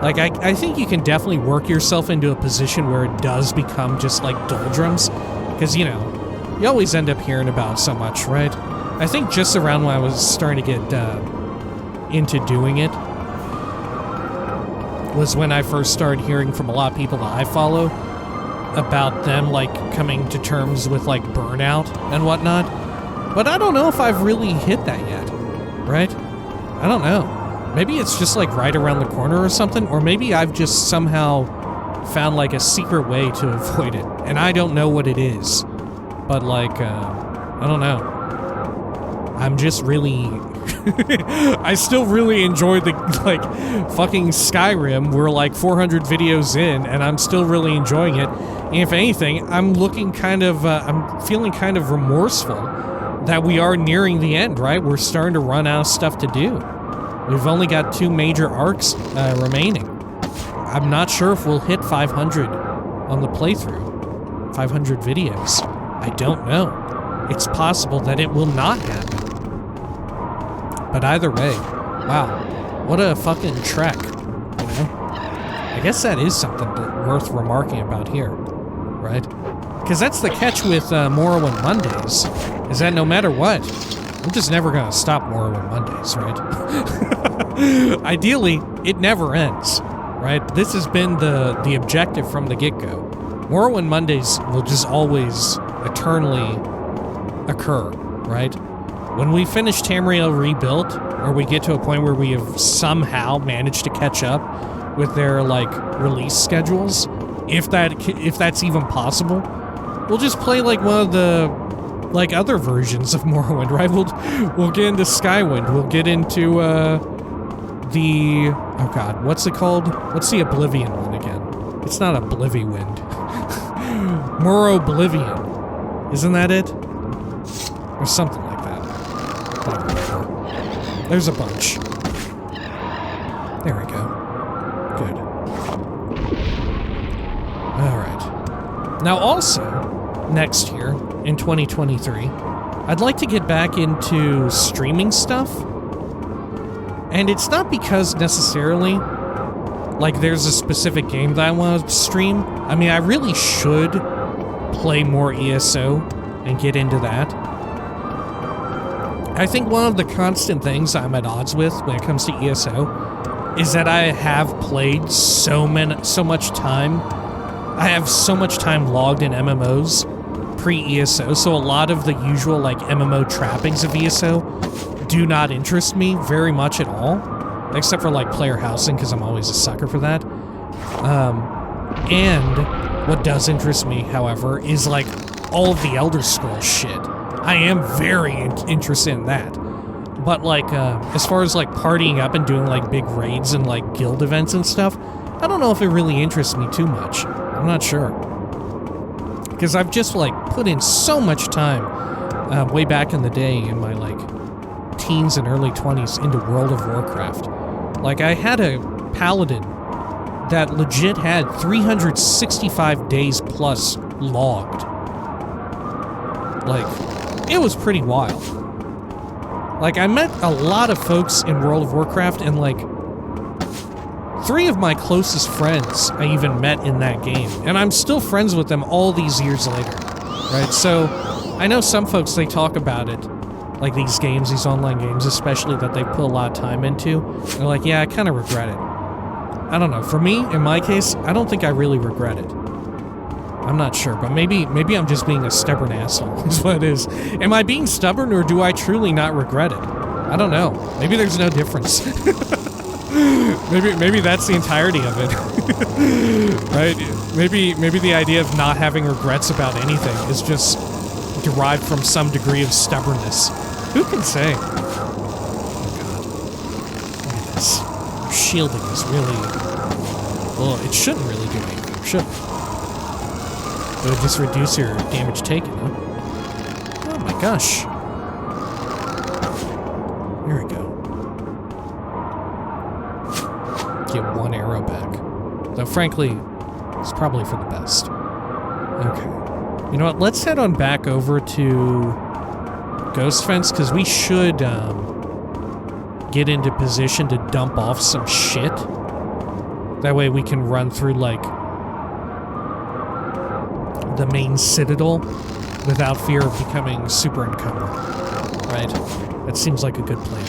Speaker 1: Like I think you can definitely work yourself into a position where it does become just like doldrums, because you know, you always end up hearing about so much, right? I think just around when I was starting to get into doing it was when I first started hearing from a lot of people that I follow about them like coming to terms with like burnout and whatnot. But I don't know if I've really hit that yet, right? I don't know. Maybe it's just like right around the corner or something, or maybe I've just somehow found like a secret way to avoid it, and I don't know what it is. But like, I don't know. I'm just really... I still really enjoy the, like, fucking Skyrim. We're like 400 videos in, and I'm still really enjoying it. And if anything, I'm looking kind of, I'm feeling kind of remorseful that we are nearing the end, right? We're starting to run out of stuff to do. We've only got 2 major arcs remaining. I'm not sure if we'll hit 500 on the playthrough. 500 videos. I don't know. It's possible that it will not happen. But either way, wow, what a fucking trek, you know? I guess that is something worth remarking about here, right? Because that's the catch with Morrowind Mondays, is that no matter what, I'm just never going to stop Morrowind Mondays, right? Ideally, it never ends, right? This has been the objective from the get-go. Morrowind Mondays will just always eternally occur, right? When we finish Tamriel Rebuilt, or we get to a point where we have somehow managed to catch up with their like release schedules, if that's even possible, we'll just play like one of the like other versions of Morrowind, right? We'll get into Skywind, we'll get into the oh god, what's it called? What's the Oblivion one again? It's not Obliviwind. Morrowind. Isn't that it? Or something like that. There's a bunch. There we go. Good. Alright. Now also, next year, in 2023, I'd like to get back into streaming stuff. And it's not because necessarily, like there's a specific game that I want to stream. I mean, I really should play more ESO and get into that. I think one of the constant things I'm at odds with when it comes to ESO is that I have played so much time. I have so much time logged in MMOs pre-ESO, so a lot of the usual like MMO trappings of ESO do not interest me very much at all, except for like player housing, because I'm always a sucker for that. And what does interest me, however, is like all of the Elder Scrolls shit. I am very interested in that. But like, as far as like partying up and doing like big raids and like guild events and stuff, I don't know if it really interests me too much. I'm not sure. Because I've just like put in so much time way back in the day in my like teens and early 20s into World of Warcraft. Like I had a paladin that legit had 365 days plus logged. Like, it was pretty wild. Like, I met a lot of folks in World of Warcraft, and like, 3 of my closest friends I even met in that game, and I'm still friends with them all these years later, right? So, I know some folks, they talk about it, like these games, these online games especially, that they put a lot of time into. They're like, yeah, I kind of regret it. I don't know. For me, in my case, I don't think I really regret it. I'm not sure, but maybe I'm just being a stubborn asshole, is what it is. Am I being stubborn, or do I truly not regret it? I don't know. Maybe there's no difference. maybe that's the entirety of it. Right? Maybe the idea of not having regrets about anything is just derived from some degree of stubbornness. Who can say? Oh god. Look at this. Shielding is really... Well, it shouldn't really do anything, should it? It would just reduce your damage taken, huh? Oh my gosh. There we go. Get 1 arrow back. Though frankly, it's probably for the best. Okay. You know what? Let's head on back over to Ghost Fence, because we should get into position to dump off some shit. That way we can run through, like, the main citadel without fear of becoming super encumbered. Right? That seems like a good plan.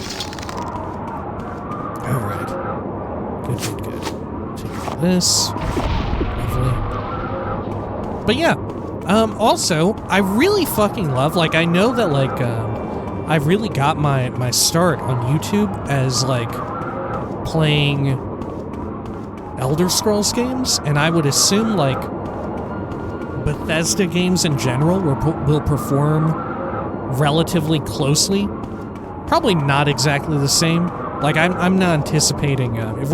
Speaker 1: Alright. Good. Take care of this. Lovely. But yeah. Also, I really fucking love, like, I know that, like, I really got my start on YouTube as, like, playing Elder Scrolls games, and I would assume, like, Bethesda games in general will perform relatively closely. Probably not exactly the same. Like, I'm not anticipating, if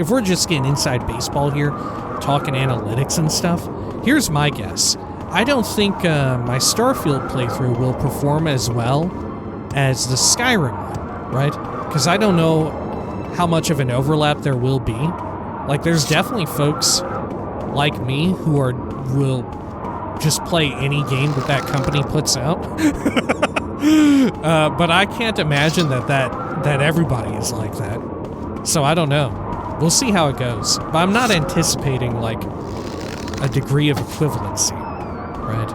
Speaker 1: we're just getting inside baseball here, talking analytics and stuff, here's my guess. I don't think my Starfield playthrough will perform as well as the Skyrim one, right? Because I don't know how much of an overlap there will be. Like, there's definitely folks like me who will just play any game that company puts out. But I can't imagine that everybody is like that. So I don't know. We'll see how it goes. But I'm not anticipating, like, a degree of equivalency, right?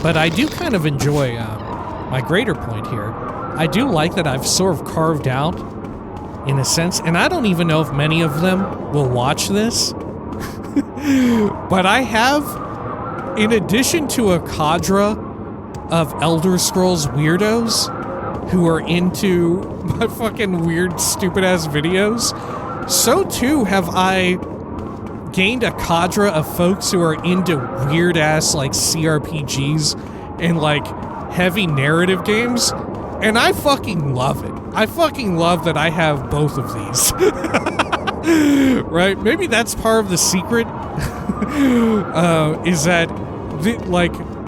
Speaker 1: But I do kind of enjoy my greater point here. I do like that I've sort of carved out, in a sense, and I don't even know if many of them will watch this, but I have, in addition to a cadre of Elder Scrolls weirdos who are into my fucking weird, stupid-ass videos, so too have I gained a cadre of folks who are into weird-ass, like, CRPGs and, like, heavy narrative games, and I fucking love it. I fucking love that I have both of these. Right? Maybe that's part of the secret, is that,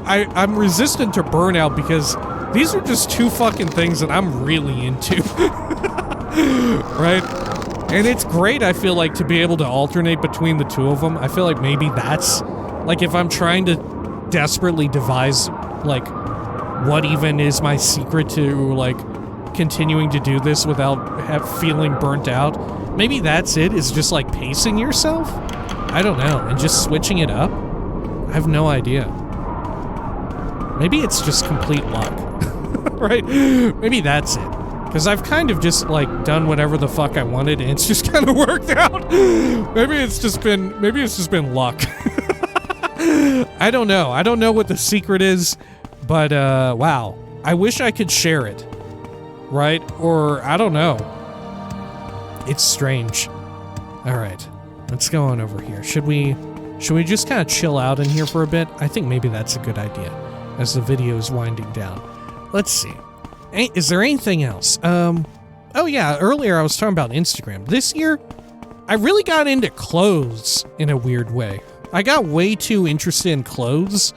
Speaker 1: I'm resistant to burnout because these are just two fucking things that I'm really into. Right? And it's great, I feel like, to be able to alternate between the two of them. I feel like maybe that's, like, if I'm trying to desperately devise, like, what even is my secret to, like, continuing to do this without feeling burnt out, Maybe that's it, is just like pacing yourself? I don't know, and just switching it up? I have no idea. Maybe it's just complete luck. Right? Maybe that's it. Because I've kind of just, like, done whatever the fuck I wanted, and it's just kind of worked out. Maybe it's just been luck. I don't know. I don't know what the secret is, but, wow. I wish I could share it. Right? Or, I don't know. It's strange. Alright. Let's go on over here. Should we just kind of chill out in here for a bit? I think maybe that's a good idea, as the video is winding down. Let's see. Is there anything else? Oh yeah, earlier I was talking about Instagram. This year, I really got into clothes in a weird way. I got way too interested in clothes.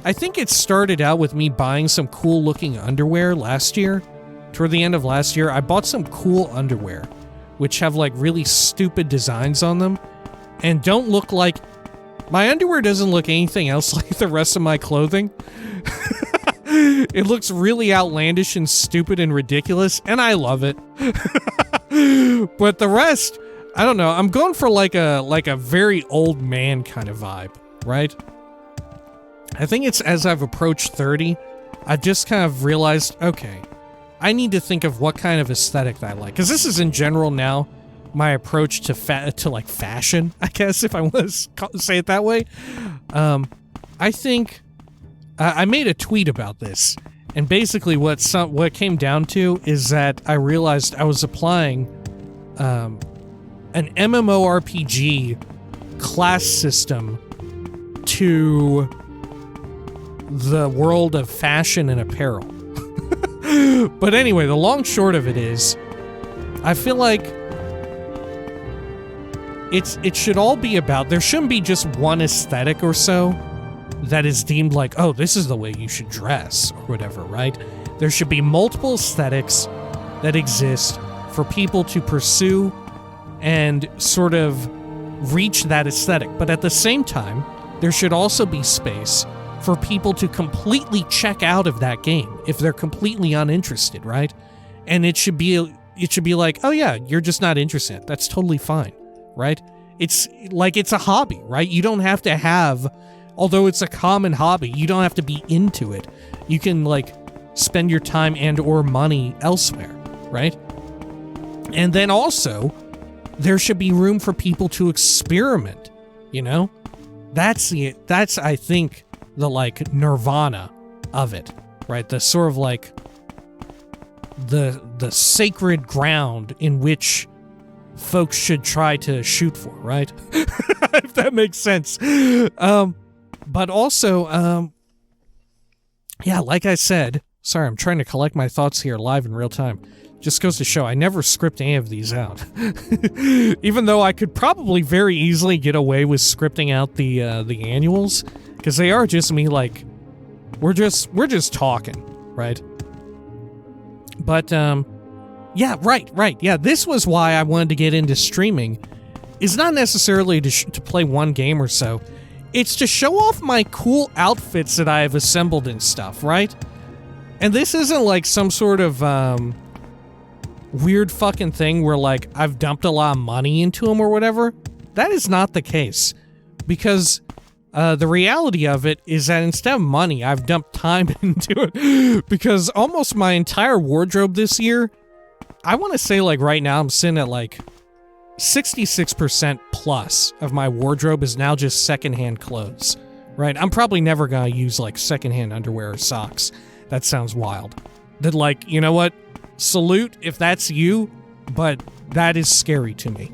Speaker 1: I think it started out with me buying some cool looking underwear last year. Toward the end of last year, I bought some cool underwear, which have like really stupid designs on them, and don't look like... My underwear doesn't look anything else like the rest of my clothing. It looks really outlandish and stupid and ridiculous, and I love it. But the rest, I don't know. I'm going for like a very old man kind of vibe, right? I think it's as I've approached 30, I just kind of realized, okay, I need to think of what kind of aesthetic I like. Because this is in general now my approach to like fashion, I guess, if I want to say it that way. I think I made a tweet about this, and basically what came down to is that I realized I was applying an MMORPG class system to the world of fashion and apparel. But anyway, the long short of it is, I feel like it should all be about, there shouldn't be just one aesthetic or so that is deemed like, oh, this is the way you should dress, or whatever, right? There should be multiple aesthetics that exist for people to pursue and sort of reach that aesthetic. But at the same time, there should also be space for people to completely check out of that game if they're completely uninterested, right? And it should be like, oh yeah, you're just not interested. That's totally fine, right? It's like, it's a hobby, right? You don't have to have, although it's a common hobby, you don't have to be into it. You can like spend your time and or money elsewhere, right? And then also, there should be room for people to experiment, you know? That's I think the like nirvana of it, right? The sort of like the sacred ground in which folks should try to shoot for, right? If that makes sense. But also, yeah, like I said, sorry, I'm trying to collect my thoughts here live in real time. Just goes to show I never script any of these out. Even though I could probably very easily get away with scripting out the annuals, because they are just me like, we're just talking, right? But yeah, right. Yeah, this was why I wanted to get into streaming. It's not necessarily to play one game or so. It's to show off my cool outfits that I have assembled and stuff, right? And this isn't like some sort of weird fucking thing where like I've dumped a lot of money into them or whatever. That is not the case, because the reality of it is that instead of money, I've dumped time into it, because almost my entire wardrobe this year, I want to say like right now I'm sitting at like 66% plus of my wardrobe is now just secondhand clothes, right? I'm probably never gonna use like secondhand underwear or socks. That sounds wild. That like, you know what? Salute if that's you, but that is scary to me.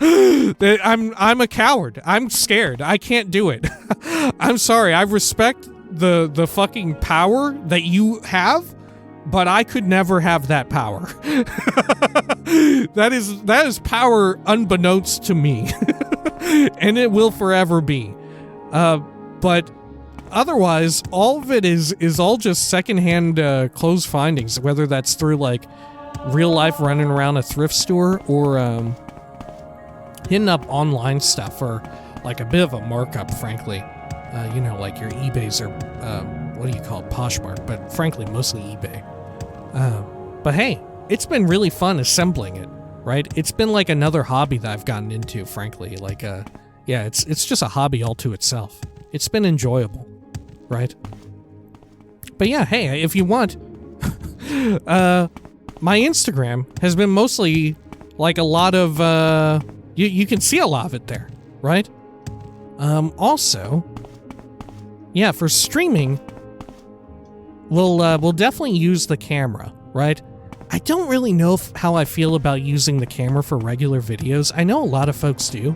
Speaker 1: I'm a coward. I'm scared. I can't do it. I'm sorry. I respect the fucking power that you have, but I could never have that power. That is power unbeknownst to me. And it will forever be. But otherwise, all of it is all just secondhand clothes findings, whether that's through like real life running around a thrift store or hitting up online stuff for like a bit of a markup, frankly. You know, like your eBays or what do you call it, Poshmark, but frankly, mostly eBay. But hey, it's been really fun assembling it, right? It's been like another hobby that I've gotten into, frankly. Like, yeah, it's just a hobby all to itself. It's been enjoyable, right? But yeah, hey, if you want, my Instagram has been mostly like a lot of, you can see a lot of it there, right? Also, yeah, for streaming, we'll definitely use the camera, right? I don't really know how I feel about using the camera for regular videos. I know a lot of folks do,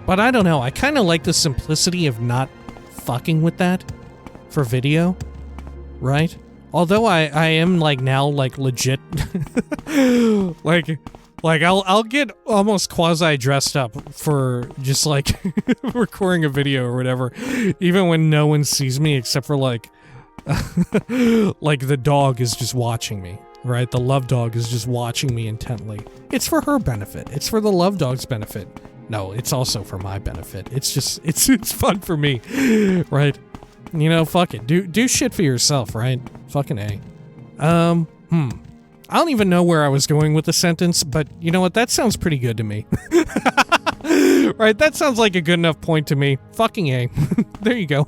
Speaker 1: but I don't know. I kind of like the simplicity of not fucking with that for video, right? Although I am like now like legit like I'll get almost quasi dressed up for just like recording a video or whatever, even when no one sees me except for like like the dog is just watching me, right? The love dog is just watching me intently. It's for her benefit. It's for the love dog's benefit. No, it's also for my benefit. It's just it's fun for me, right? You know, fuck it. Do shit for yourself, right? Fucking A. I don't even know where I was going with the sentence, but you know what? That sounds pretty good to me. Right? That sounds like a good enough point to me. Fucking A. There you go.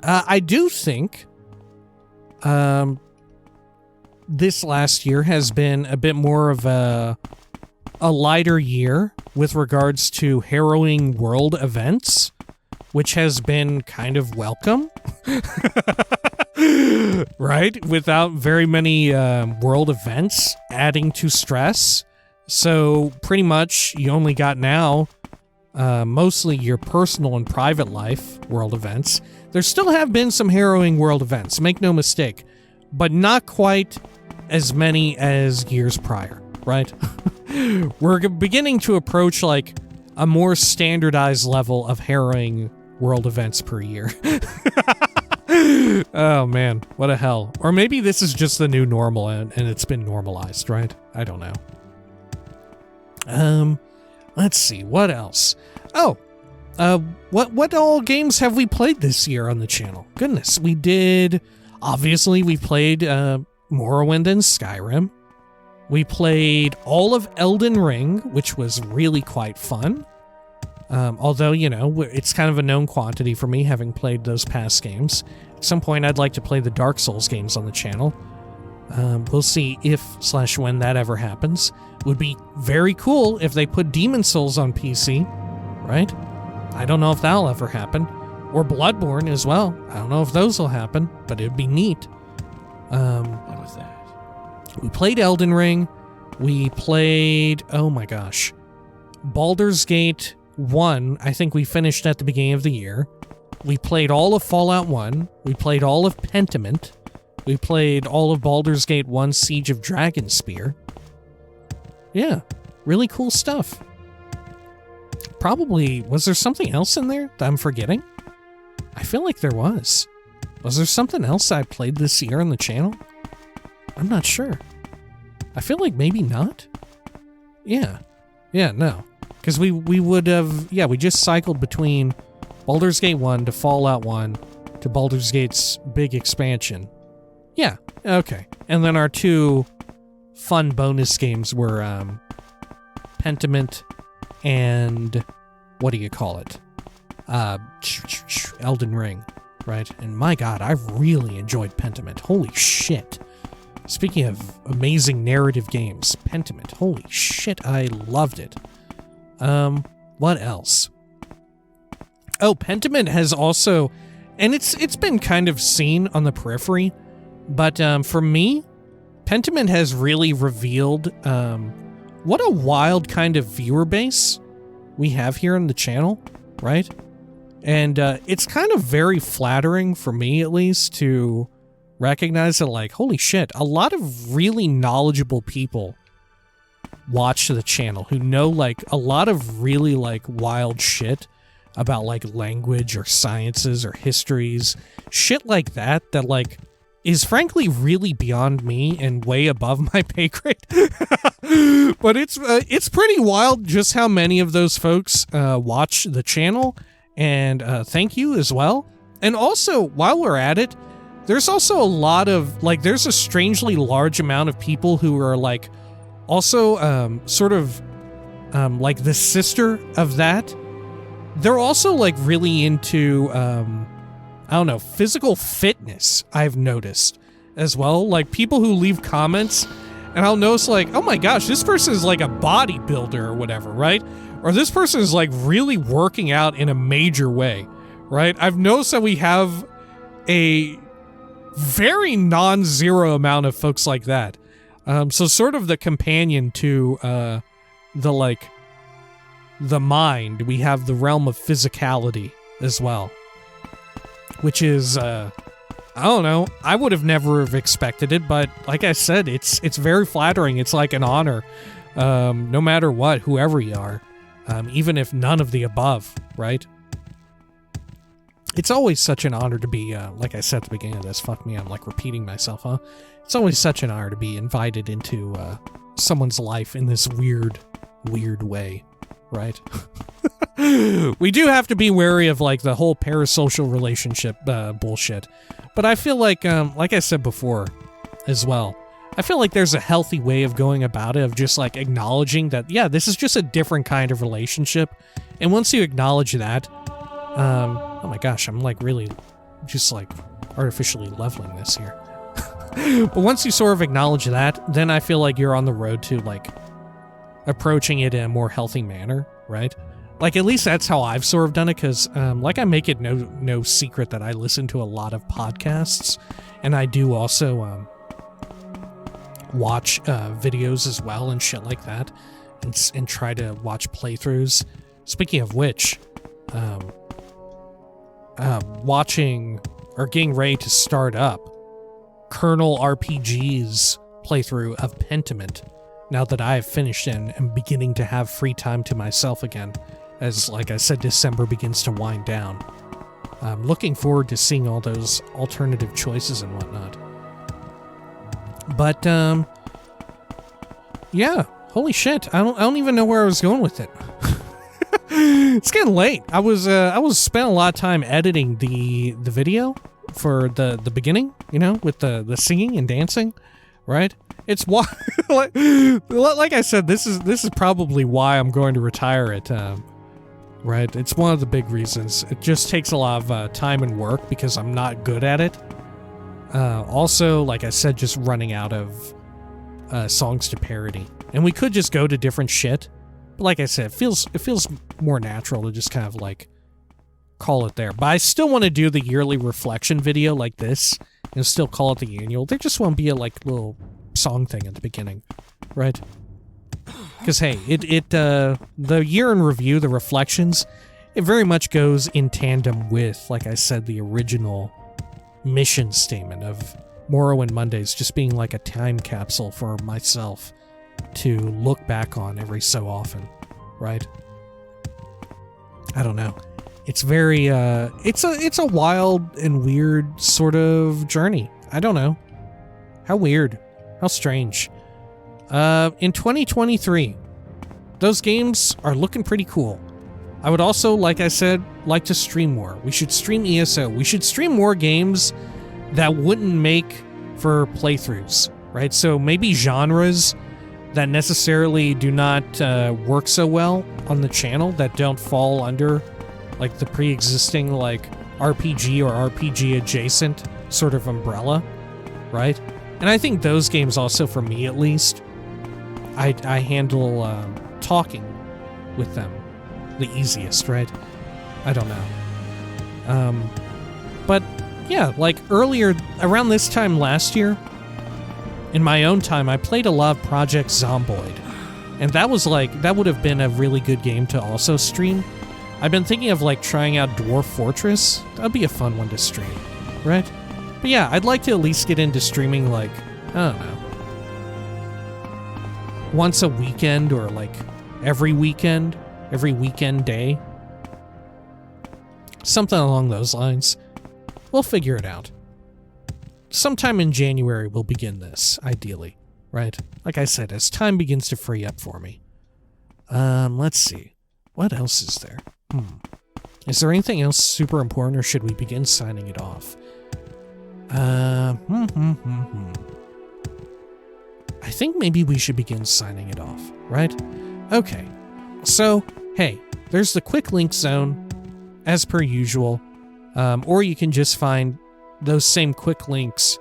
Speaker 1: I do think this last year has been a bit more of a lighter year with regards to harrowing world events, which has been kind of welcome. Right? Without very many world events adding to stress. So pretty much you only got now mostly your personal and private life world events. There still have been some harrowing world events, make no mistake, but not quite as many as years prior, right? We're beginning to approach like a more standardized level of harrowing world events per year. Oh man, what a hell. Or maybe this is just the new normal and it's been normalized, right? I don't know. Let's see, what else? Oh, what all games have we played this year on the channel? Goodness, we played Morrowind and Skyrim. We played all of Elden Ring, which was really quite fun. Although, you know, it's kind of a known quantity for me, having played those past games. At some point, I'd like to play the Dark Souls games on the channel. We'll see if/when that ever happens. Would be very cool if they put Demon Souls on PC, right? I don't know if that'll ever happen. Or Bloodborne as well. I don't know if those will happen, but it'd be neat.
Speaker 5: What was that?
Speaker 1: We played Elden Ring. We played, oh my gosh, Baldur's Gate 1, I think we finished at the beginning of the year. We played all of Fallout 1. We played all of Pentiment. We played all of Baldur's Gate 1 Siege of Dragonspear. Yeah, really cool stuff. Probably, was there something else in there that I'm forgetting? I feel like there was. Was there something else I played this year on the channel? I'm not sure. I feel like maybe not. Yeah, no. Because we would have, we just cycled between Baldur's Gate 1 to Fallout 1 to Baldur's Gate's big expansion. Yeah, okay. And then our two fun bonus games were Pentiment and, what do you call it? Elden Ring, right? And my god, I really enjoyed Pentiment. Holy shit. Speaking of amazing narrative games, Pentiment, holy shit, I loved it. What else? Oh, Pentiment has also, and it's been kind of seen on the periphery, but for me, Pentiment has really revealed what a wild kind of viewer base we have here on the channel, right? And it's kind of very flattering for me, at least, to recognize that, like, holy shit, a lot of really knowledgeable people watch the channel who know, like, a lot of really, like, wild shit about, like, language or sciences or histories, shit like that, like, is frankly really beyond me and way above my pay grade. But it's pretty wild just how many of those folks watch the channel, and thank you as well. And also, while we're at it, there's also a lot of, like, there's a strangely large amount of people who are, like, also sort of like the sister of that. They're also, like, really into, I don't know, physical fitness, I've noticed as well. Like, people who leave comments, and I'll notice, like, oh my gosh, this person is like a bodybuilder or whatever, right? Or this person is, like, really working out in a major way, right? I've noticed that we have a very non-zero amount of folks like that. So sort of the companion to the mind, we have the realm of physicality as well, which is I don't know, I would have never have expected it, but like I said, it's very flattering. It's like an honor, no matter what, whoever you are, even if none of the above, right? It's always such an honor to be, like I said at the beginning of this, fuck me, I'm like repeating myself, huh? It's always such an honor to be invited into someone's life in this weird way, right? We do have to be wary of, like, the whole parasocial relationship bullshit. But I feel like I said before as well, I feel like there's a healthy way of going about it, of just, like, acknowledging that, yeah, this is just a different kind of relationship. And once you acknowledge that, oh my gosh, I'm, like, really just, like, artificially leveling this here. But once you sort of acknowledge that, then I feel like you're on the road to, like, approaching it in a more healthy manner, right? Like, at least that's how I've sort of done it, because, like, I make it no secret that I listen to a lot of podcasts, and I do also, watch, videos as well and shit like that, and try to watch playthroughs. Speaking of which, watching, or getting ready to start up, Colonel RPG's playthrough of Pentiment, now that I have finished and am beginning to have free time to myself again, as, like I said, December begins to wind down. I'm looking forward to seeing all those alternative choices and whatnot. But, yeah, holy shit, I don't even know where I was going with it. It's getting late. I was spent a lot of time editing the video for the beginning, you know, with the singing and dancing, right? It's why, like I said, this is probably why I'm going to retire it, right? It's one of the big reasons. It just takes a lot of time and work because I'm not good at it. Also, like I said, just running out of songs to parody, and we could just go to different shit. But like I said, it feels more natural to just kind of like call it there. But I still want to do the yearly reflection video like this and still call it the annual. There just won't be a like little song thing at the beginning, right? Because hey, the year in review, the reflections, it very much goes in tandem with, like I said, the original mission statement of Morrowind Mondays just being like a time capsule for myself to look back on every so often, right? I don't know. It's very, it's a wild and weird sort of journey. I don't know. How weird. How strange. In 2023, those games are looking pretty cool. I would also, like I said, like to stream more. We should stream ESO. We should stream more games that wouldn't make for playthroughs, right? So maybe genres that necessarily do not work so well on the channel, that don't fall under like the pre-existing like RPG or RPG adjacent sort of umbrella, right? And I think those games also, for me at least, I handle talking with them the easiest, right? I don't know. But yeah, like earlier, around this time last year, in my own time, I played a lot of Project Zomboid. And that was like, that would have been a really good game to also stream. I've been thinking of like trying out Dwarf Fortress. That'd be a fun one to stream, right? But yeah, I'd like to at least get into streaming like, I don't know, once a weekend or like every weekend day. Something along those lines. We'll figure it out. Sometime in January we'll begin this, ideally, right? Like I said, as time begins to free up for me. Let's see. What else is there? Is there anything else super important, or should we begin signing it off? I think maybe we should begin signing it off, right? Okay. So, hey, there's the quick link zone, as per usual. Or you can just find those same quick links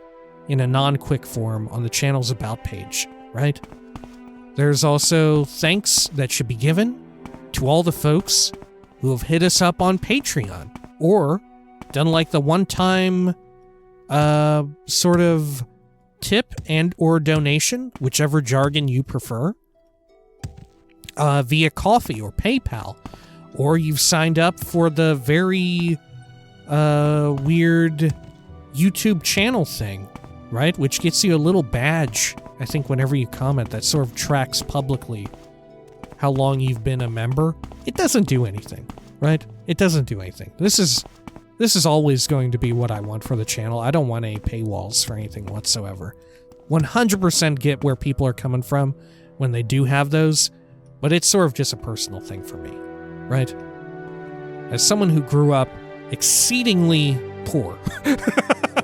Speaker 1: in a non-quick form on the channel's About page, right? There's also thanks that should be given to all the folks who have hit us up on Patreon, or done like the one-time sort of tip and or donation, whichever jargon you prefer, via Ko-fi or PayPal, or you've signed up for the very weird YouTube channel thing, right? Which gets you a little badge, I think, whenever you comment, that sort of tracks publicly how long you've been a member. It doesn't do anything, right? It doesn't do anything. This is always going to be what I want for the channel. I don't want any paywalls for anything whatsoever. 100% get where people are coming from when they do have those, but it's sort of just a personal thing for me, right? As someone who grew up exceedingly poor,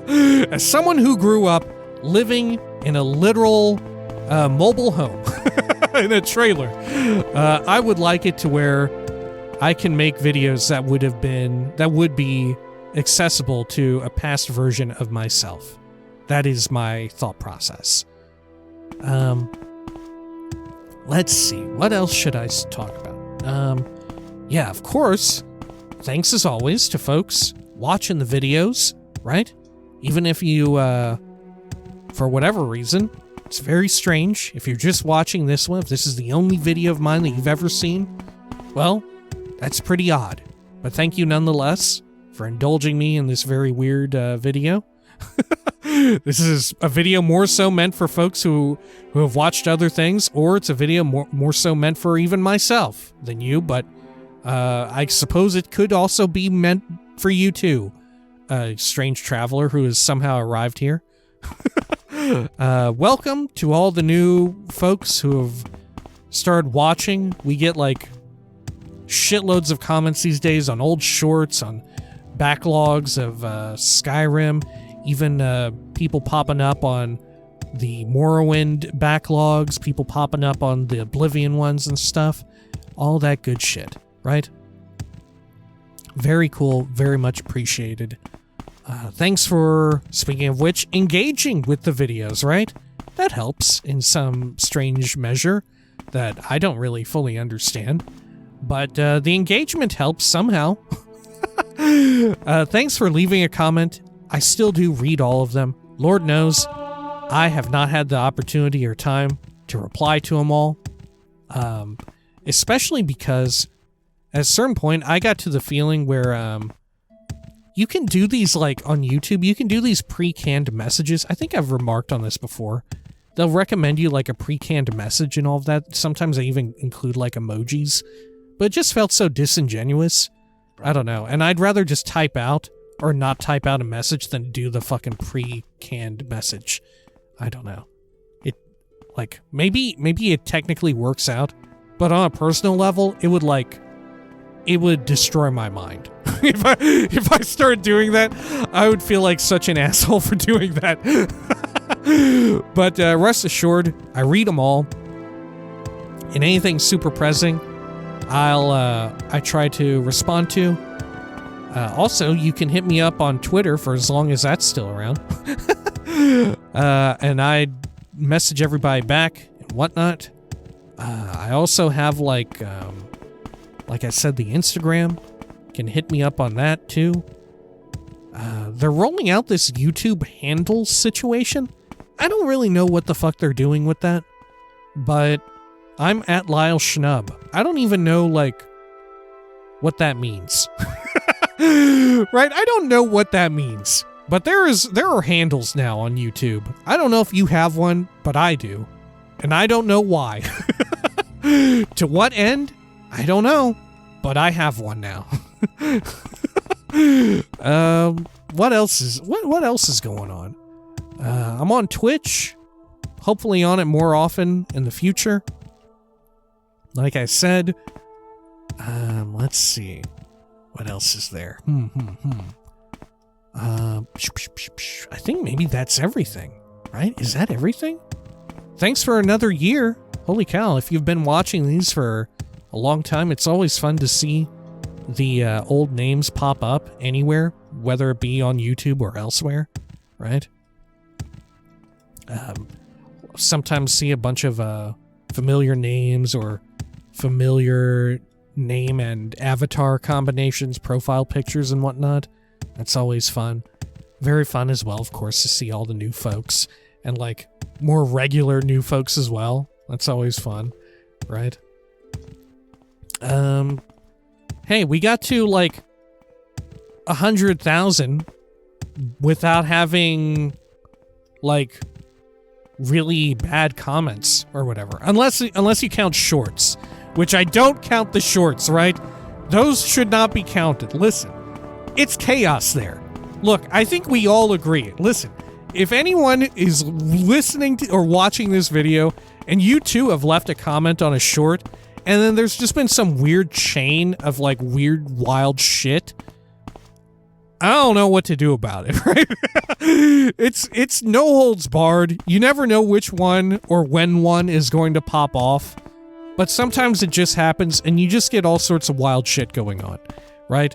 Speaker 1: as someone who grew up living in a literal mobile home, in a trailer, I would like it to where I can make videos that would be accessible to a past version of myself. That is my thought process. Let's see, what else should I talk about? Yeah, of course, thanks as always to folks watching the videos, right? Even if you, for whatever reason, it's very strange. If you're just watching this one, if this is the only video of mine that you've ever seen, well, that's pretty odd. But thank you nonetheless for indulging me in this very weird video. This is a video more so meant for folks who have watched other things, or it's a video more so meant for even myself than you, but I suppose it could also be meant for you too, a strange traveler who has somehow arrived here. Welcome to all the new folks who have started watching. We get like shitloads of comments these days on old shorts, on backlogs of Skyrim, even people popping up on the Morrowind backlogs, people popping up on the Oblivion ones and stuff. All that good shit, right? Very cool, very much appreciated. Thanks for, speaking of which, engaging with the videos, right? That helps in some strange measure that I don't really fully understand. But the engagement helps somehow. Thanks for leaving a comment. I still do read all of them. Lord knows, I have not had the opportunity or time to reply to them all. Especially because at a certain point, I got to the feeling where you can do these, like, on YouTube, you can do these pre-canned messages. I think I've remarked on this before. They'll recommend you, like, a pre-canned message and all of that. Sometimes they even include, like, emojis. But it just felt so disingenuous. I don't know. And I'd rather just type out or not type out a message than do the fucking pre-canned message. I don't know. It, like, maybe it technically works out, but on a personal level, it would destroy my mind. If I started doing that, I would feel like such an asshole for doing that. But rest assured, I read them all. And anything super pressing, I try to respond to. Also, you can hit me up on Twitter for as long as that's still around. And I message everybody back and whatnot. I also have, like I said, the Instagram. Can hit me up on that too. They're rolling out this YouTube handles situation. I don't really know what the fuck they're doing with that, but I'm at Lyle Schnub. I don't even know, like, what that means. Right? I don't know what that means. But there are handles now on YouTube. I don't know if you have one, but I do. And I don't know why. To what end? I don't know. But I have one now. What else is going on? I'm on Twitch. Hopefully on it more often in the future. Like I said, let's see. What else is there? I think maybe that's everything, right? Is that everything? Thanks for another year. Holy cow, if you've been watching these for a long time, it's always fun to see the old names pop up anywhere, whether it be on YouTube or elsewhere, right? Sometimes see a bunch of familiar names or familiar name and avatar combinations, profile pictures and whatnot. That's always fun. Very fun as well, of course, to see all the new folks and like more regular new folks as well. That's always fun, right? Hey, we got to like 100,000 without having like really bad comments or whatever. Unless you count shorts, which I don't count the shorts, right? Those should not be counted. Listen, it's chaos there. Look, I think we all agree. Listen, if anyone is listening to or watching this video and you too have left a comment on a short and then there's just been some weird chain of like weird wild shit, I don't know what to do about it, right? It's no holds barred. You never know which one or when one is going to pop off. But sometimes it just happens and you just get all sorts of wild shit going on, right?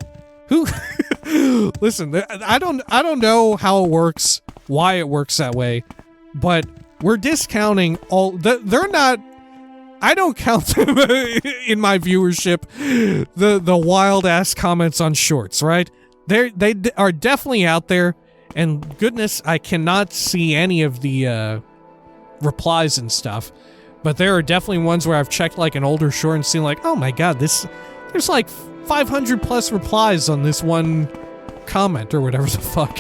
Speaker 1: Listen, I don't know how it works, why it works that way, but we're discounting all they're not. I don't count them in my viewership, the wild ass comments on shorts, right? They are definitely out there, and goodness, I cannot see any of the replies and stuff. But there are definitely ones where I've checked like an older short and seen like, oh my god, there's like 500 plus replies on this one comment or whatever the fuck.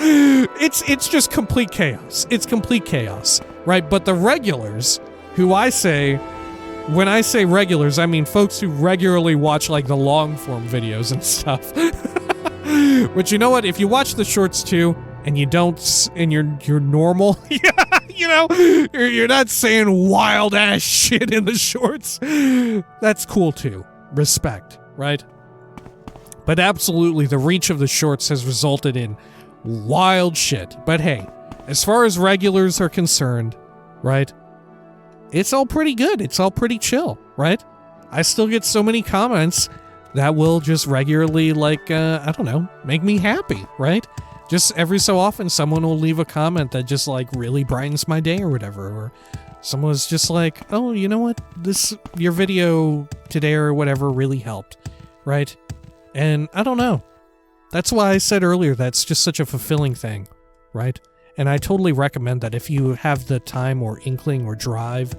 Speaker 1: It's just complete chaos. It's complete chaos, right? But the regulars, who when I say regulars, I mean folks who regularly watch like the long form videos and stuff. But you know what? If you watch the shorts too, and you don't, and you're normal, yeah, you know, you're not saying wild ass shit in the shorts. That's cool too. Respect, right? But absolutely, the reach of the shorts has resulted in wild shit. But hey, as far as regulars are concerned, right? It's all pretty good. It's all pretty chill, right? I still get so many comments that will just regularly, like, I don't know, make me happy, right? Just every so often, someone will leave a comment that just, like, really brightens my day or whatever. Or someone's just like, oh, you know what? Your video today or whatever really helped, right? And I don't know. That's why I said earlier that's just such a fulfilling thing, right? And I totally recommend that if you have the time or inkling or drive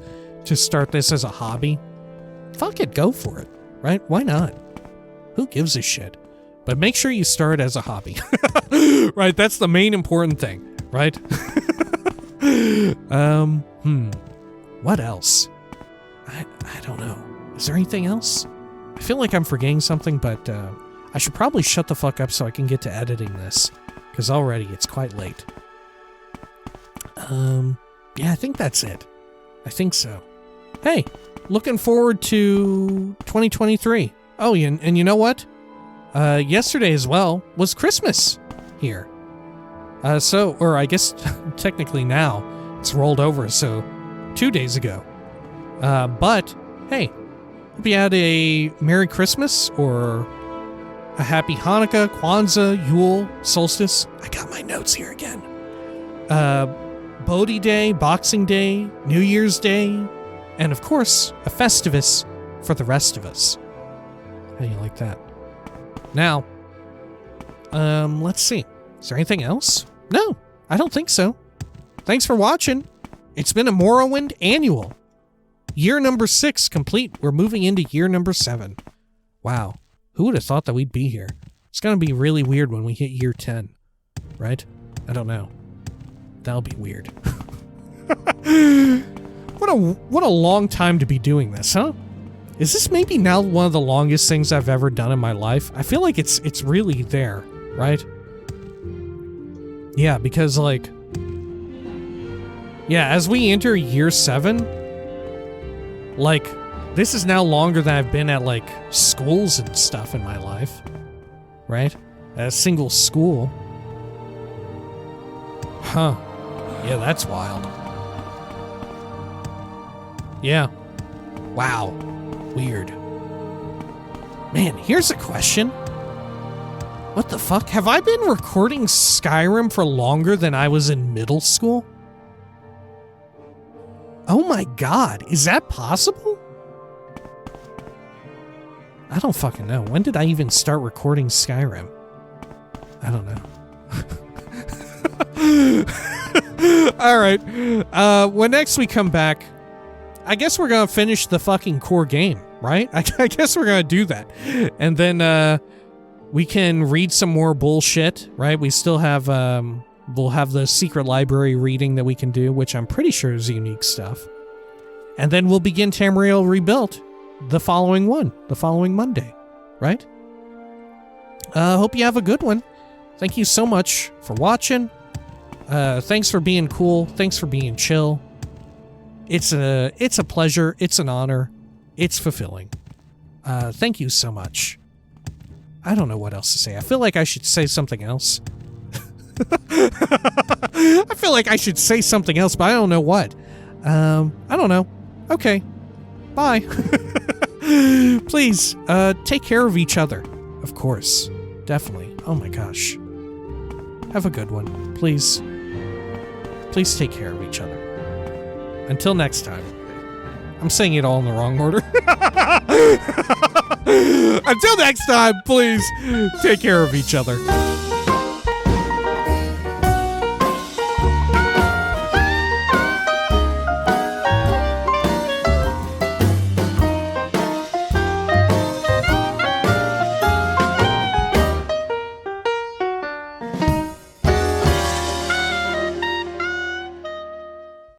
Speaker 1: to start this as a hobby, fuck it, go for it, right? Why not? Who gives a shit? But make sure you start as a hobby, right? That's the main important thing, right? What else? I don't know. Is there anything else? I feel like I'm forgetting something, but I should probably shut the fuck up so I can get to editing this, because already it's quite late. Yeah, I think that's it. I think so. Hey, looking forward to 2023. Oh, and you know what? Yesterday as well was Christmas here. Or I guess technically now it's rolled over, so 2 days ago. But hey, hope you had a Merry Christmas or a Happy Hanukkah, Kwanzaa, Yule, Solstice. I got my notes here again. Bodhi Day, Boxing Day, New Year's Day, and of course, a Festivus for the rest of us. How do you like that? Now, let's see. Is there anything else? No, I don't think so. Thanks for watching. It's been a Morrowind Annual. Year number 6 complete. We're moving into year number 7. Wow. Who would have thought that we'd be here? It's going to be really weird when we hit year 10. Right? I don't know. That'll be weird. What a long time to be doing this, huh? Is this maybe now one of the longest things I've ever done in my life? I feel like it's really there, right? Yeah, because like... Yeah, as we enter year 7, like, this is now longer than I've been at, like, schools and stuff in my life, right? a single school. Huh. Yeah, that's wild. Yeah. Wow. Weird. Man, here's a question. What the fuck? Have I been recording Skyrim for longer than I was in middle school? Oh my god, is that possible? I don't fucking know. When did I even start recording Skyrim? I don't know. Alright. When next we come back, I guess we're gonna finish the fucking core game, right? I guess we're gonna do that. And then, we can read some more bullshit, right? We still have, we'll have the secret library reading that we can do, which I'm pretty sure is unique stuff. And then we'll begin Tamriel Rebuilt the following Monday, right? Hope you have a good one. Thank you so much for watching. Thanks for being cool. Thanks for being chill. It's a pleasure. It's an honor. It's fulfilling. Thank you so much. I don't know what else to say. I feel like I should say something else. I feel like I should say something else, but I don't know what. I don't know. Okay. Bye. Please, take care of each other. Of course. Definitely. Oh my gosh. Have a good one. Please. Please take care of each other. Until next time. I'm saying it all in the wrong order. Until next time, please take care of each other.